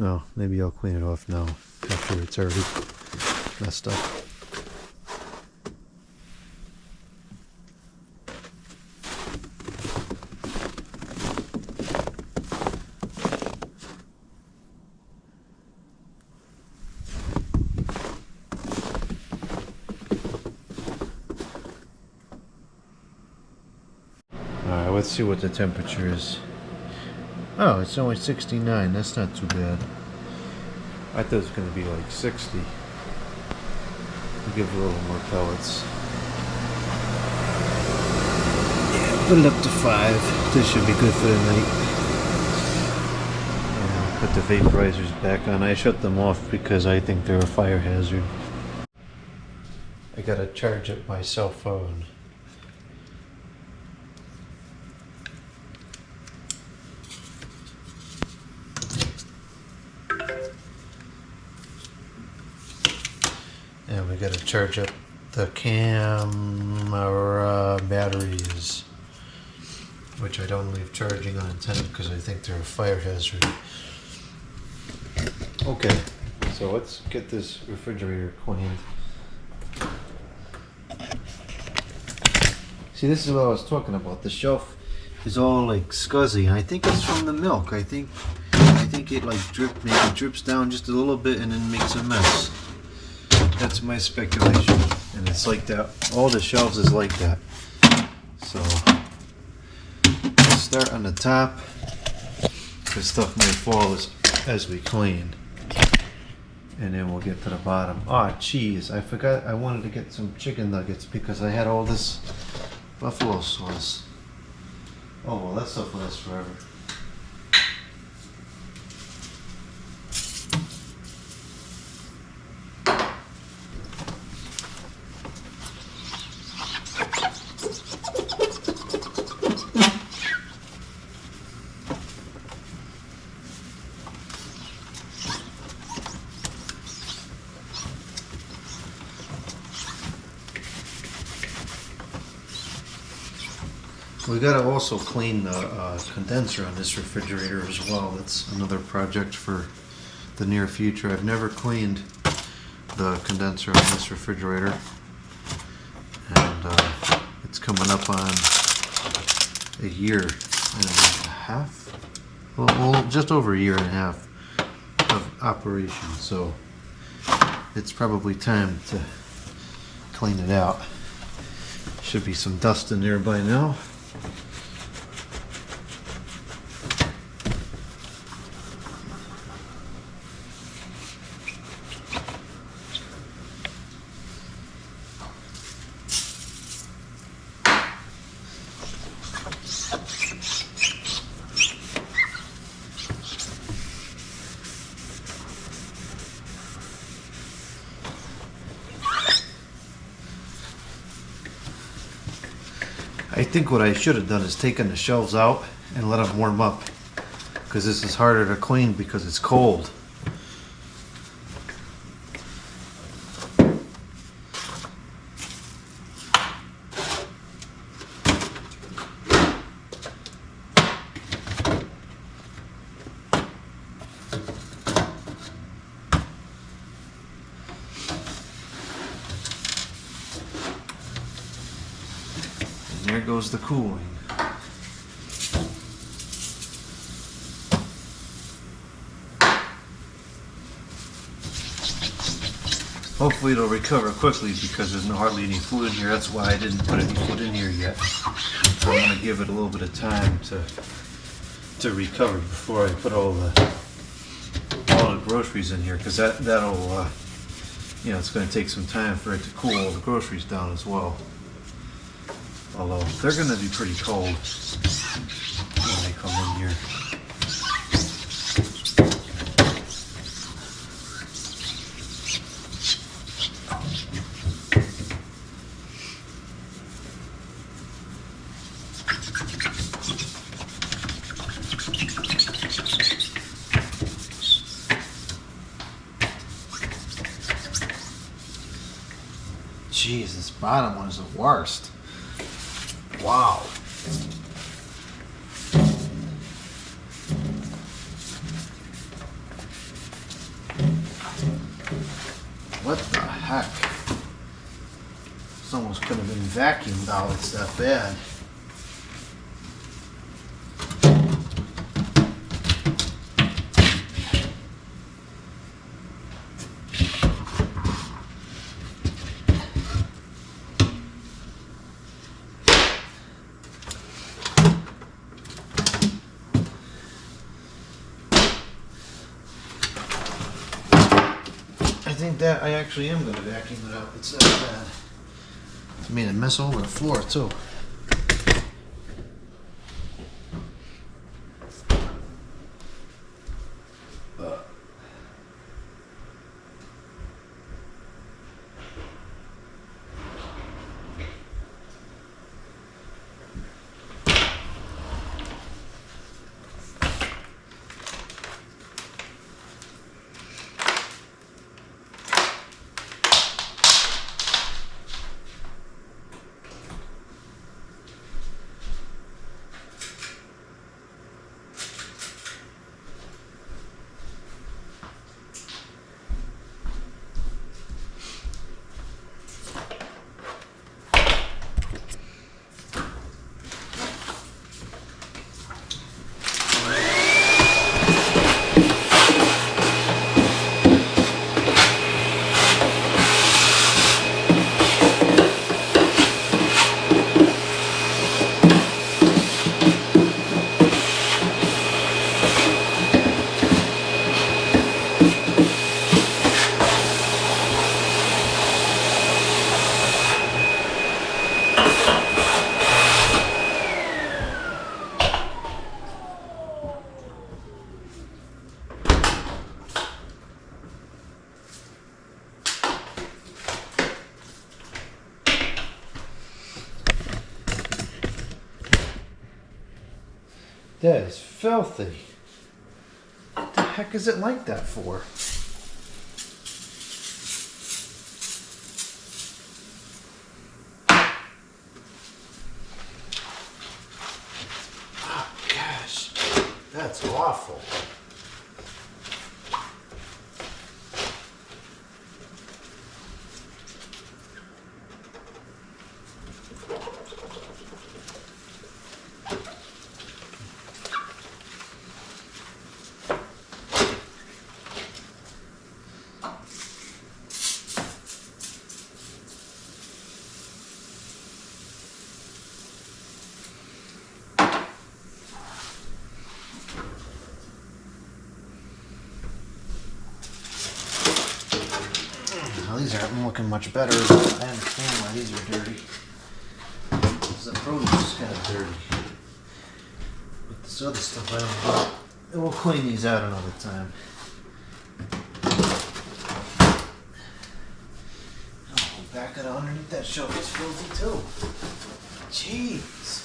Oh, maybe I'll clean it off now after it's already messed up. see what the temperature is. Oh, it's only 69. That's not too bad. I thought it was going to be like 60. We'll give it a little more pellets. Yeah, put it up to 5. This should be good for the night. Yeah, put the vaporizers back on. I shut them off because I think they're a fire hazard. I gotta charge up my cell phone. And we gotta charge up the camera batteries, which I don't leave charging unattended because I think they're a fire hazard. Okay, so let's get this refrigerator cleaned. See, this is what I was talking about. The shelf is all like scuzzy, and I think it's from the milk. I think it like maybe drips down just a little bit and then makes a mess. That's my speculation, and it's like that. All the shelves is like that. So let's start on the top, because stuff may fall as we clean, and then we'll get to the bottom. Ah, cheese! I forgot. I wanted to get some chicken nuggets because I had all this buffalo sauce. Oh well, that stuff lasts forever. We gotta also clean the condenser on this refrigerator as well. That's another project for the near future. I've never cleaned the condenser on this refrigerator, and it's coming up on a year and a half. Well, just over a year and a half of operation, so it's probably time to clean it out. Should be some dust in there by now. I think what I should have done is taken the shelves out and let them warm up, because this is harder to clean because it's cold. There goes the cooling. Hopefully it'll recover quickly because there's hardly any food in here. That's why I didn't put any food in here yet. So I'm going to give it a little bit of time to recover before I put all the groceries in here, because that'll it's going to take some time for it to cool all the groceries down as well. Although they're going to be pretty cold when they come in here. Jeez, this bottom one is the worst. Wow. What the heck? This almost could have been vacuumed out. It's that bad. think that I actually am going to vacuum it up. It's that bad. I made a mess all over the floor too. That is filthy. What the heck is it like that for? Oh gosh, that's awful. Well, these aren't looking much better. I understand why these are dirty. Because the produce is kind of dirty. But this other stuff I don't know. And we'll clean these out another time. Oh, back it underneath that shelf is filthy too. Jeez.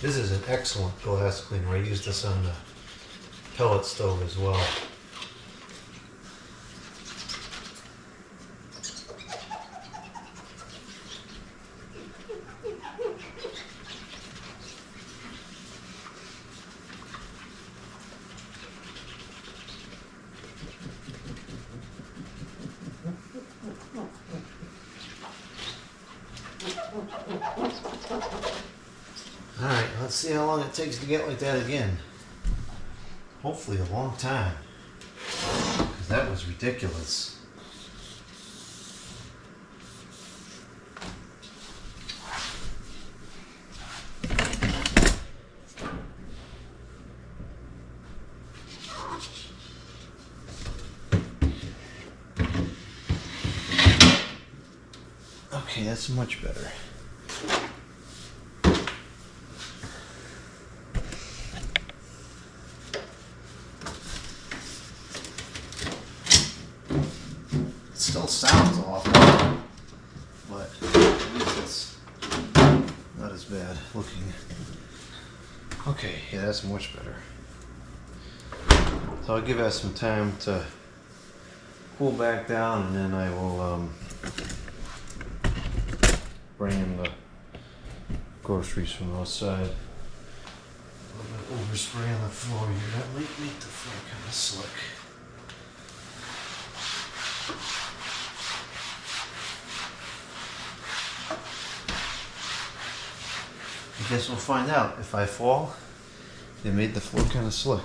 This is an excellent glass cleaner. I use this on the pellet stove as well. Alright, let's see how long it takes to get like that again. Hopefully a long time. Because that was ridiculous. Okay, that's much better. Still sounds awful, but at least it's not as bad looking. Okay, yeah, that's much better. So I'll give that some time to cool back down, and then I will bring in the groceries from outside. A little bit overspray on the floor here. That might make the floor kind of slick. guess we'll find out. If I fall, they made the floor kind of slick.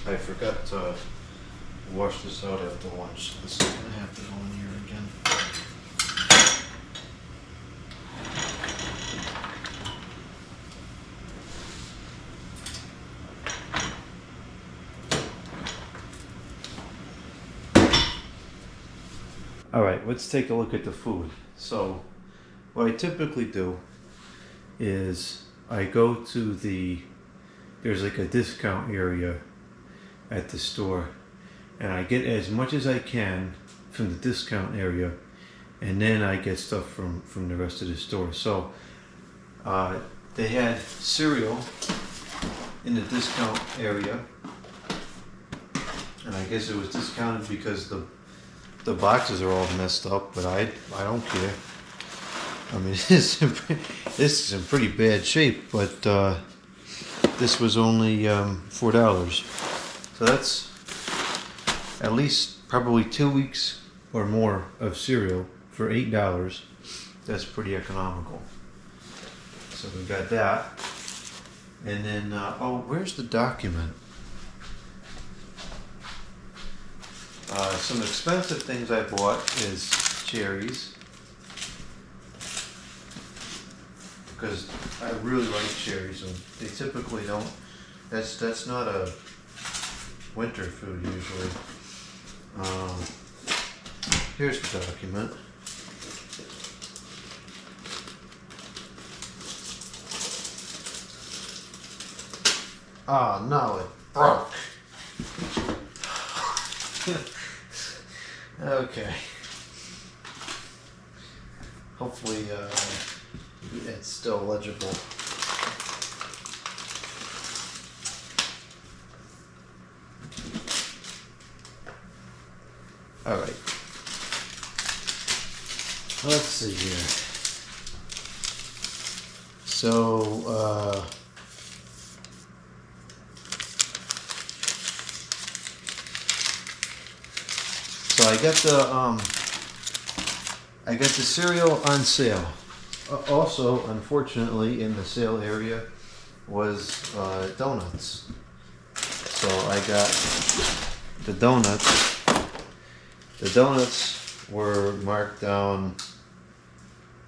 I forgot to wash this out after lunch, so this is going to have to go in here again. Alright, let's take a look at the food. So, what I typically do is I go to there's like a discount area at the store, and I get as much as I can from the discount area, and then I get stuff from the rest of the store. So they had cereal in the discount area, and I guess it was discounted because the boxes are all messed up, but I don't care. I mean, this is in pretty bad shape, but this was only $4. So that's at least probably 2 weeks or more of cereal for $8. That's pretty economical. So we got that. And then, oh, where's the document? Some expensive things I bought is cherries, because I really like cherries, and they typically don't. That's not a winter food usually. Here's the document. Oh no, it broke. Okay. Hopefully it's still legible. All right. Let's see here. So, so I got the cereal on sale. Also, unfortunately, in the sale area was donuts. So I got the donuts. The donuts were marked down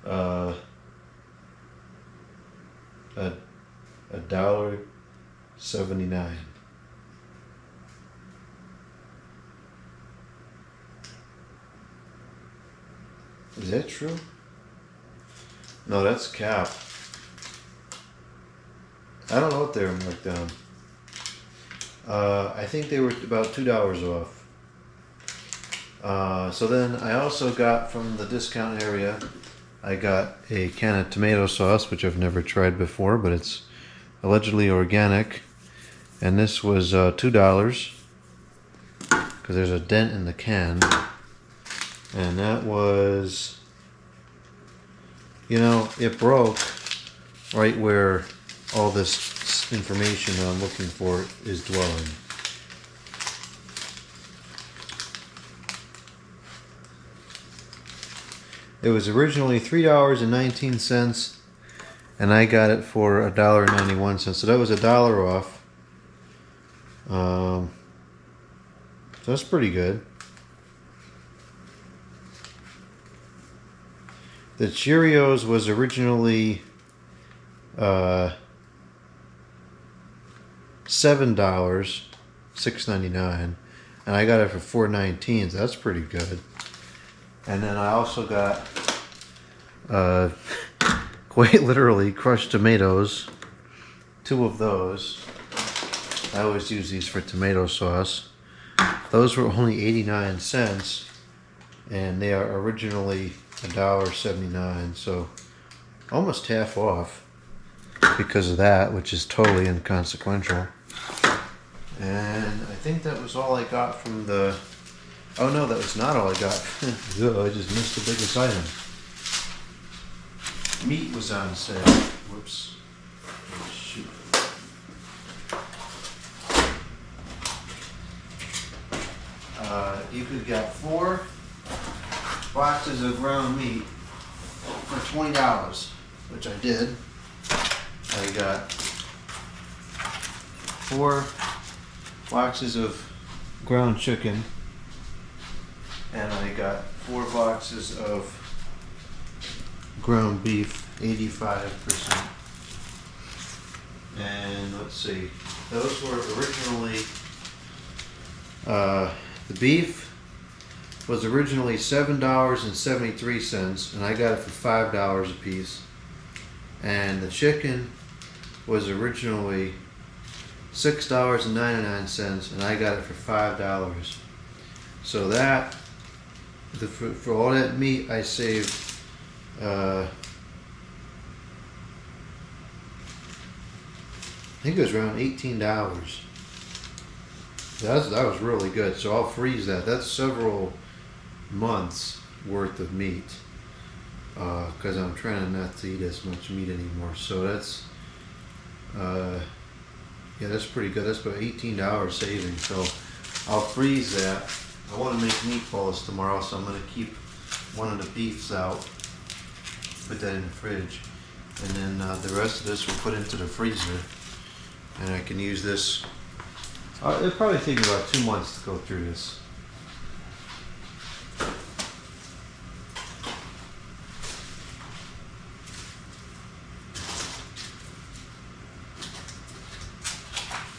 $1.79. Is that true? No, that's cap. I don't know what they were marked down. I think they were about $2 off. So then I also got from the discount area, I got a can of tomato sauce, which I've never tried before, but it's allegedly organic. And this was $2 because there's a dent in the can. And that was, you know, it broke right where all this information that I'm looking for is dwelling. It was originally $3.19, and I got it for $1.91, so that was $1 off. So that's pretty good. The Cheerios was originally $7, $6.99, and I got it for $4.19, so that's pretty good. And then I also got quite literally crushed tomatoes, 2 of those. I always use these for tomato sauce. Those were only 89 cents, and they are originally $1.79, so almost half off because of that, which is totally inconsequential. And I think that was all I got from the... Oh no, that was not all I got. I just missed the biggest item. Meat was on sale. Whoops. Oh, shoot. You could get 4 boxes of ground meat for $20, which I did. I got 4 boxes of ground chicken, and I got 4 boxes of ground beef, 85%. And let's see, those were originally, the beef was originally $7.73, and I got it for $5 a piece. And the chicken was originally $6.99, and I got it for $5. So that, for all that meat, I saved I think it was around $18. That was really good. So I'll freeze that. That's several months worth of meat, because I'm trying not to eat as much meat anymore. So that's yeah, that's pretty good. That's about $18 saving. So I'll freeze that. I want to make meatballs tomorrow, so I'm going to keep one of the beefs out, put that in the fridge, and then the rest of this we'll put into the freezer, and I can use this. It'll probably take me about 2 months to go through this.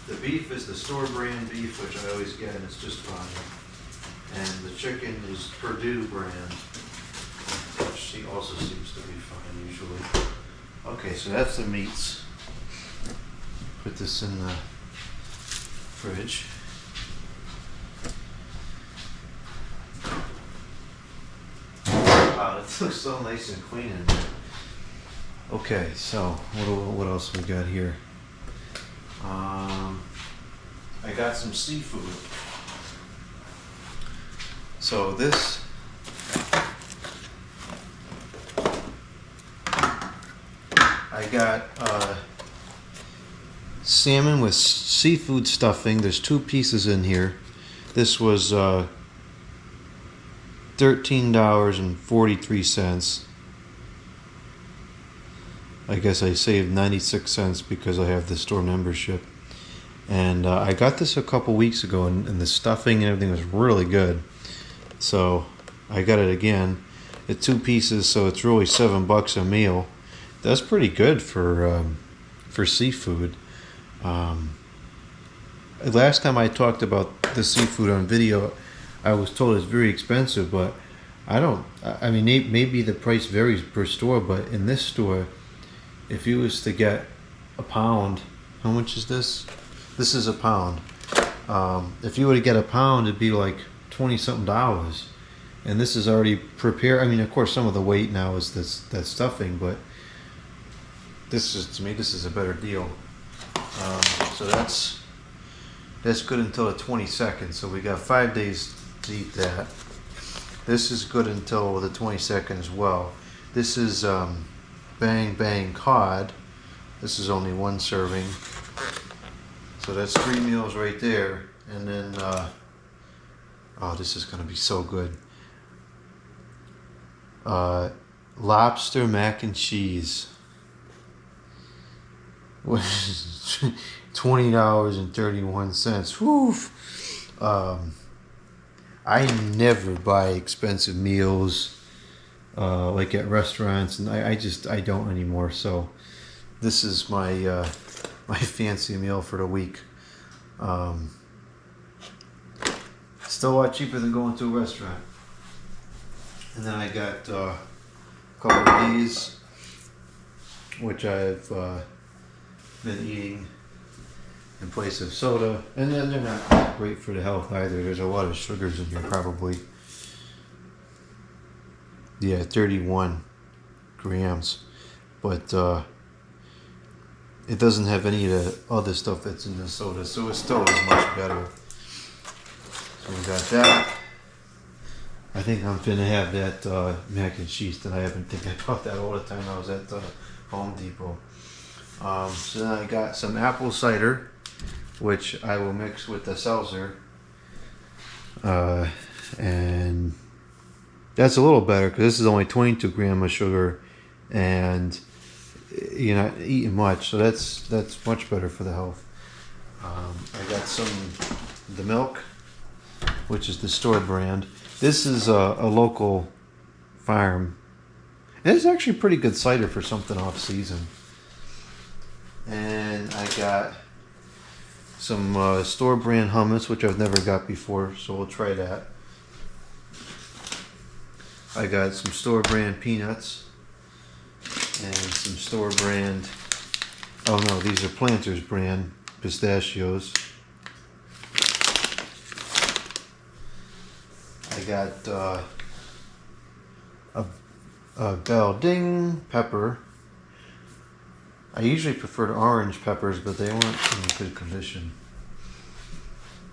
The beef is the store brand beef, which I always get, and it's just fine. And the chicken is Purdue brand, which also seems to be fine usually. Okay, so that's the meats. Put this in the fridge. Wow, it looks so nice and clean in there. Okay, so what else we got here? I got some seafood. So this I got salmon with seafood stuffing. There's 2 pieces in here. This was $13.43. I guess I saved 96 cents because I have the store membership. And I got this a couple weeks ago, and the stuffing and everything was really good. So I got it again. It's 2 pieces, so it's really $7 a meal. That's pretty good for seafood. Last time I talked about the seafood on video, I was told it's very expensive, but I mean, maybe the price varies per store, but in this store, if you was to get a pound, how much is this? This is a pound. If you were to get a pound, it'd be like $20-something. And this is already prepared. I mean, of course, some of the weight now is that stuffing, but this is, to me, this is a better deal. So that's good until the 22nd. So we got 5 days to eat that. This is good until the 22nd as well. This is Bang Bang Cod. This is only 1 serving. So that's 3 meals right there. And then, oh, this is going to be so good. Lobster mac and cheese. $20.31. Woof. I never buy expensive meals like at restaurants, and I don't anymore. So this is my my fancy meal for the week. Still a lot cheaper than going to a restaurant. And then I got a couple of these, which I've been eating in place of soda, and then they're not great for the health either. There's a lot of sugars in here, probably. Yeah, 31 grams, but it doesn't have any of the other stuff that's in the soda, so it still is much better. So we got that. I think I'm finna have that mac and cheese that I have been thinking about that all the time I was at Home Depot. So then I got some apple cider, which I will mix with the seltzer, and that's a little better because this is only 22 grams of sugar, and you're not eating much, so that's much better for the health. I got the milk, which is the store brand. This is a local farm, and it's actually pretty good cider for something off season. And I got some store brand hummus, which I've never got before, so we'll try that. I got some store brand peanuts and some store brand, oh no, these are Planters brand pistachios. I got a Balding pepper. I usually prefer the orange peppers, but they weren't in good condition.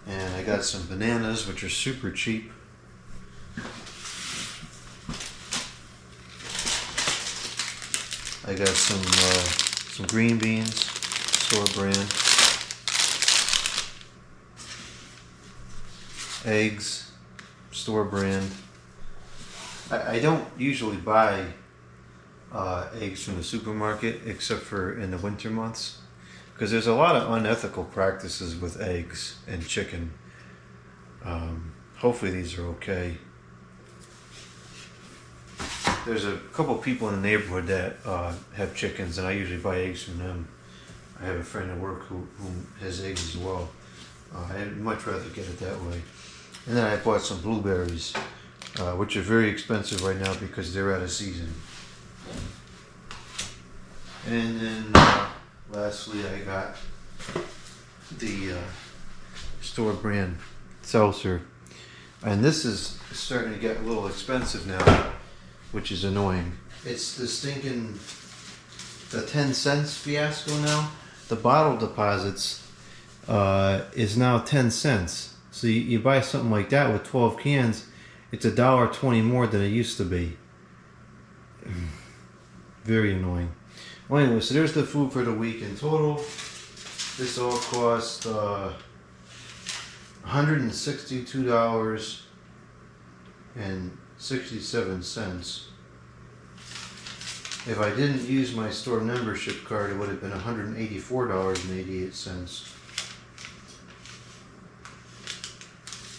And I got some bananas, which are super cheap. I got some green beans, store brand. Eggs, store brand. I don't usually buy eggs from the supermarket except for in the winter months, because there's a lot of unethical practices with eggs and chicken. Hopefully these are okay. There's a couple people in the neighborhood that have chickens, and I usually buy eggs from them. I have a friend at work who has eggs as well. I'd much rather get it that way. And then I bought some blueberries, which are very expensive right now because they're out of season. And then lastly, I got the store brand seltzer, and this is starting to get a little expensive now, which is annoying. It's the 10 cents fiasco now. The bottle deposits is now 10 cents. So you buy something like that with 12 cans, it's $1.20 more than it used to be. Very annoying. Well, anyway, so there's the food for the week in total. This all cost $162.67. If I didn't use my store membership card, it would have been $184.88.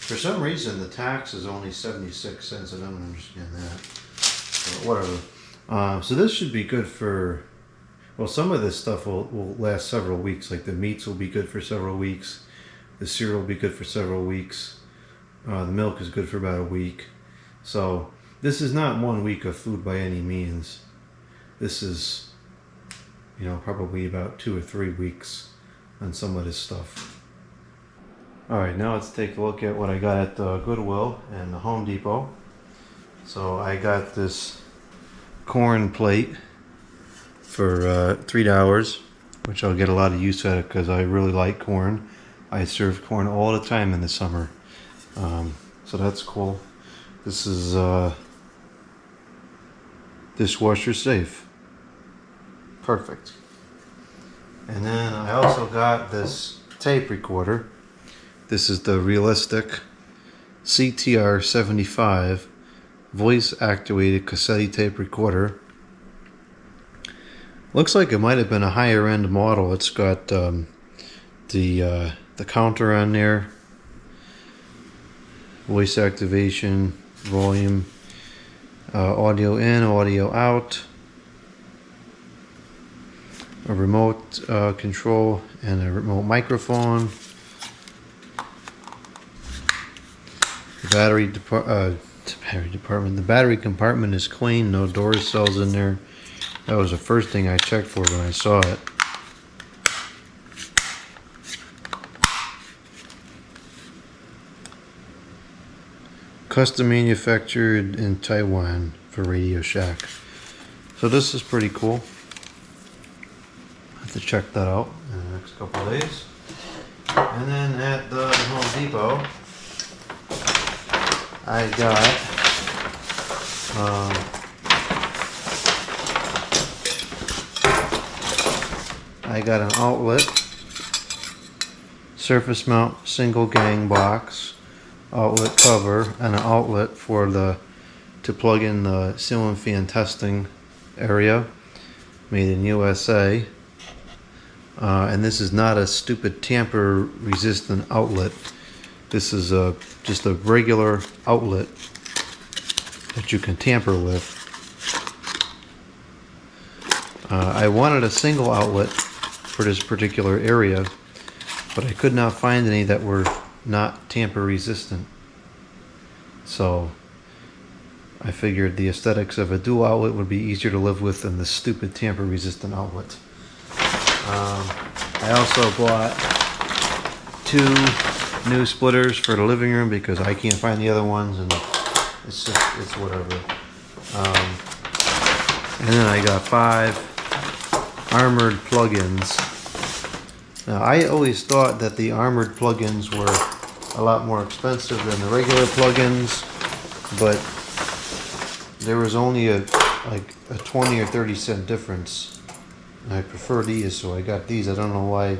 For some reason, the tax is only 76 cents. I don't understand that. But whatever. So this should be good for, well, some of this stuff will last several weeks. Like the meats will be good for several weeks. The cereal will be good for several weeks. The milk is good for about a week. So this is not 1 week of food by any means. This is, probably about 2 or 3 weeks on some of this stuff. Alright, now let's take a look at what I got at Goodwill and the Home Depot. So I got this corn plate for $3, which I'll get a lot of use out of because I really like corn. I serve corn all the time in the summer. So that's cool. This is dishwasher safe. Perfect. And then I also got this tape recorder. This is the Realistic CTR 75 voice activated cassette tape recorder. Looks like it might have been a higher end model. It's got the counter on there, voice activation, volume, audio in, audio out, a remote control, and a remote microphone. The battery department. The battery compartment is clean. No door cells in there. That was the first thing I checked for when I saw it. Custom manufactured in Taiwan for Radio Shack. So this is pretty cool. I have to check that out in the next couple of days. And then at the Home Depot, I got an outlet, surface mount single gang box, outlet cover, and an outlet for to plug in the ceiling fan testing area, made in USA. And this is not a stupid tamper resistant outlet. This is just a regular outlet that you can tamper with. I wanted a single outlet for this particular area, but I could not find any that were not tamper resistant. So I figured the aesthetics of a dual outlet would be easier to live with than the stupid tamper resistant outlet. I also bought 2 new splitters for the living room because I can't find the other ones, and it's whatever. And then I got 5 armored plugins. Now I always thought that the armored plugins were a lot more expensive than the regular plugins, but there was only like a 20 or 30 cent difference. And I prefer these, so I got these. I don't know why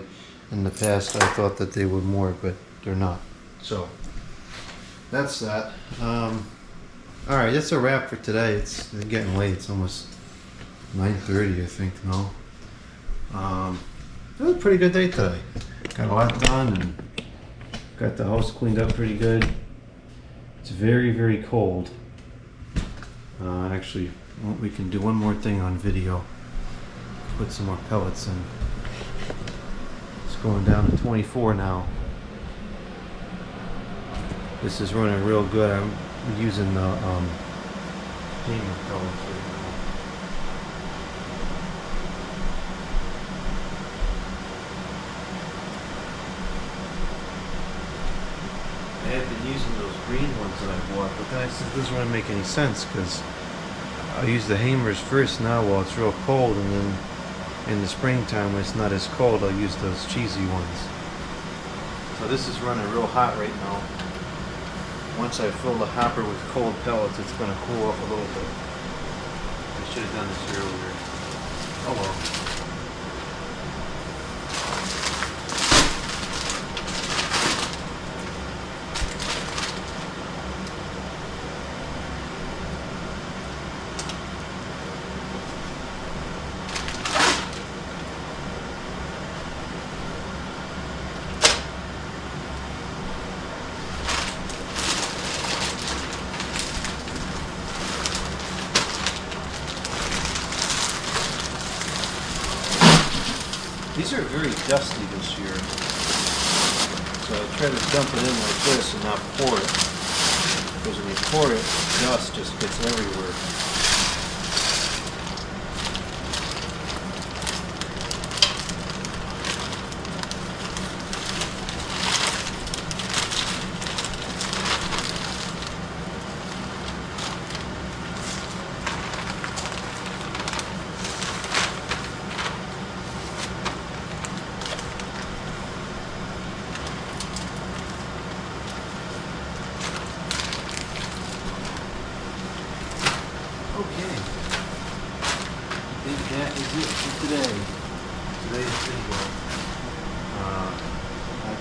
in the past I thought that they were more, but they're not. So that's that. Alright, that's a wrap for today. It's getting late. It's almost 9:30, I think now. It was a pretty good day today. Got a lot done and got the house cleaned up pretty good. It's very, very cold. Actually, we can do one more thing on video. Put some more pellets in. It's going down to 24 now. This is running real good. I'm using the Peking pellets right now. I had been using those green ones that I bought, but then I said this wouldn't make any sense because I'll use the Hamers first now while it's real cold, and then in the springtime when it's not as cold I'll use those cheesy ones. So this is running real hot right now. Once I fill the hopper with cold pellets, it's going to cool off a little bit. I should have done this earlier. Oh well. These are very dusty this year, so I try to dump it in like this and not pour it, because when you pour it, dust just gets everywhere.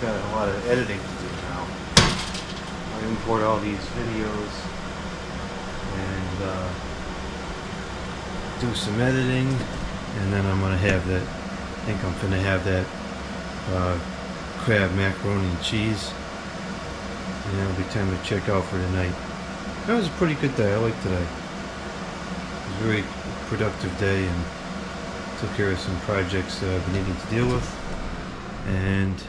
got a lot of editing to do now. I import all these videos and do some editing, and then I'm gonna have that. I think I'm gonna have that crab macaroni and cheese, and it'll be time to check out for tonight. That was a pretty good day. I like today. It was a very productive day and took care of some projects that I've been needing to deal with. And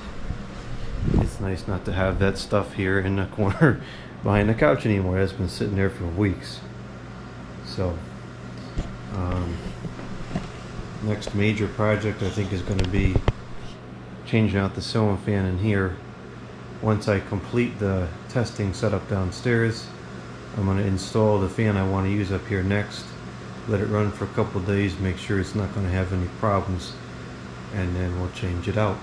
it's nice not to have that stuff here in the corner behind the couch anymore. That's been sitting there for weeks. So, next major project I think is going to be changing out the ceiling fan in here. Once I complete the testing setup downstairs, I'm going to install the fan I want to use up here next, let it run for a couple of days, make sure it's not going to have any problems, and then we'll change it out.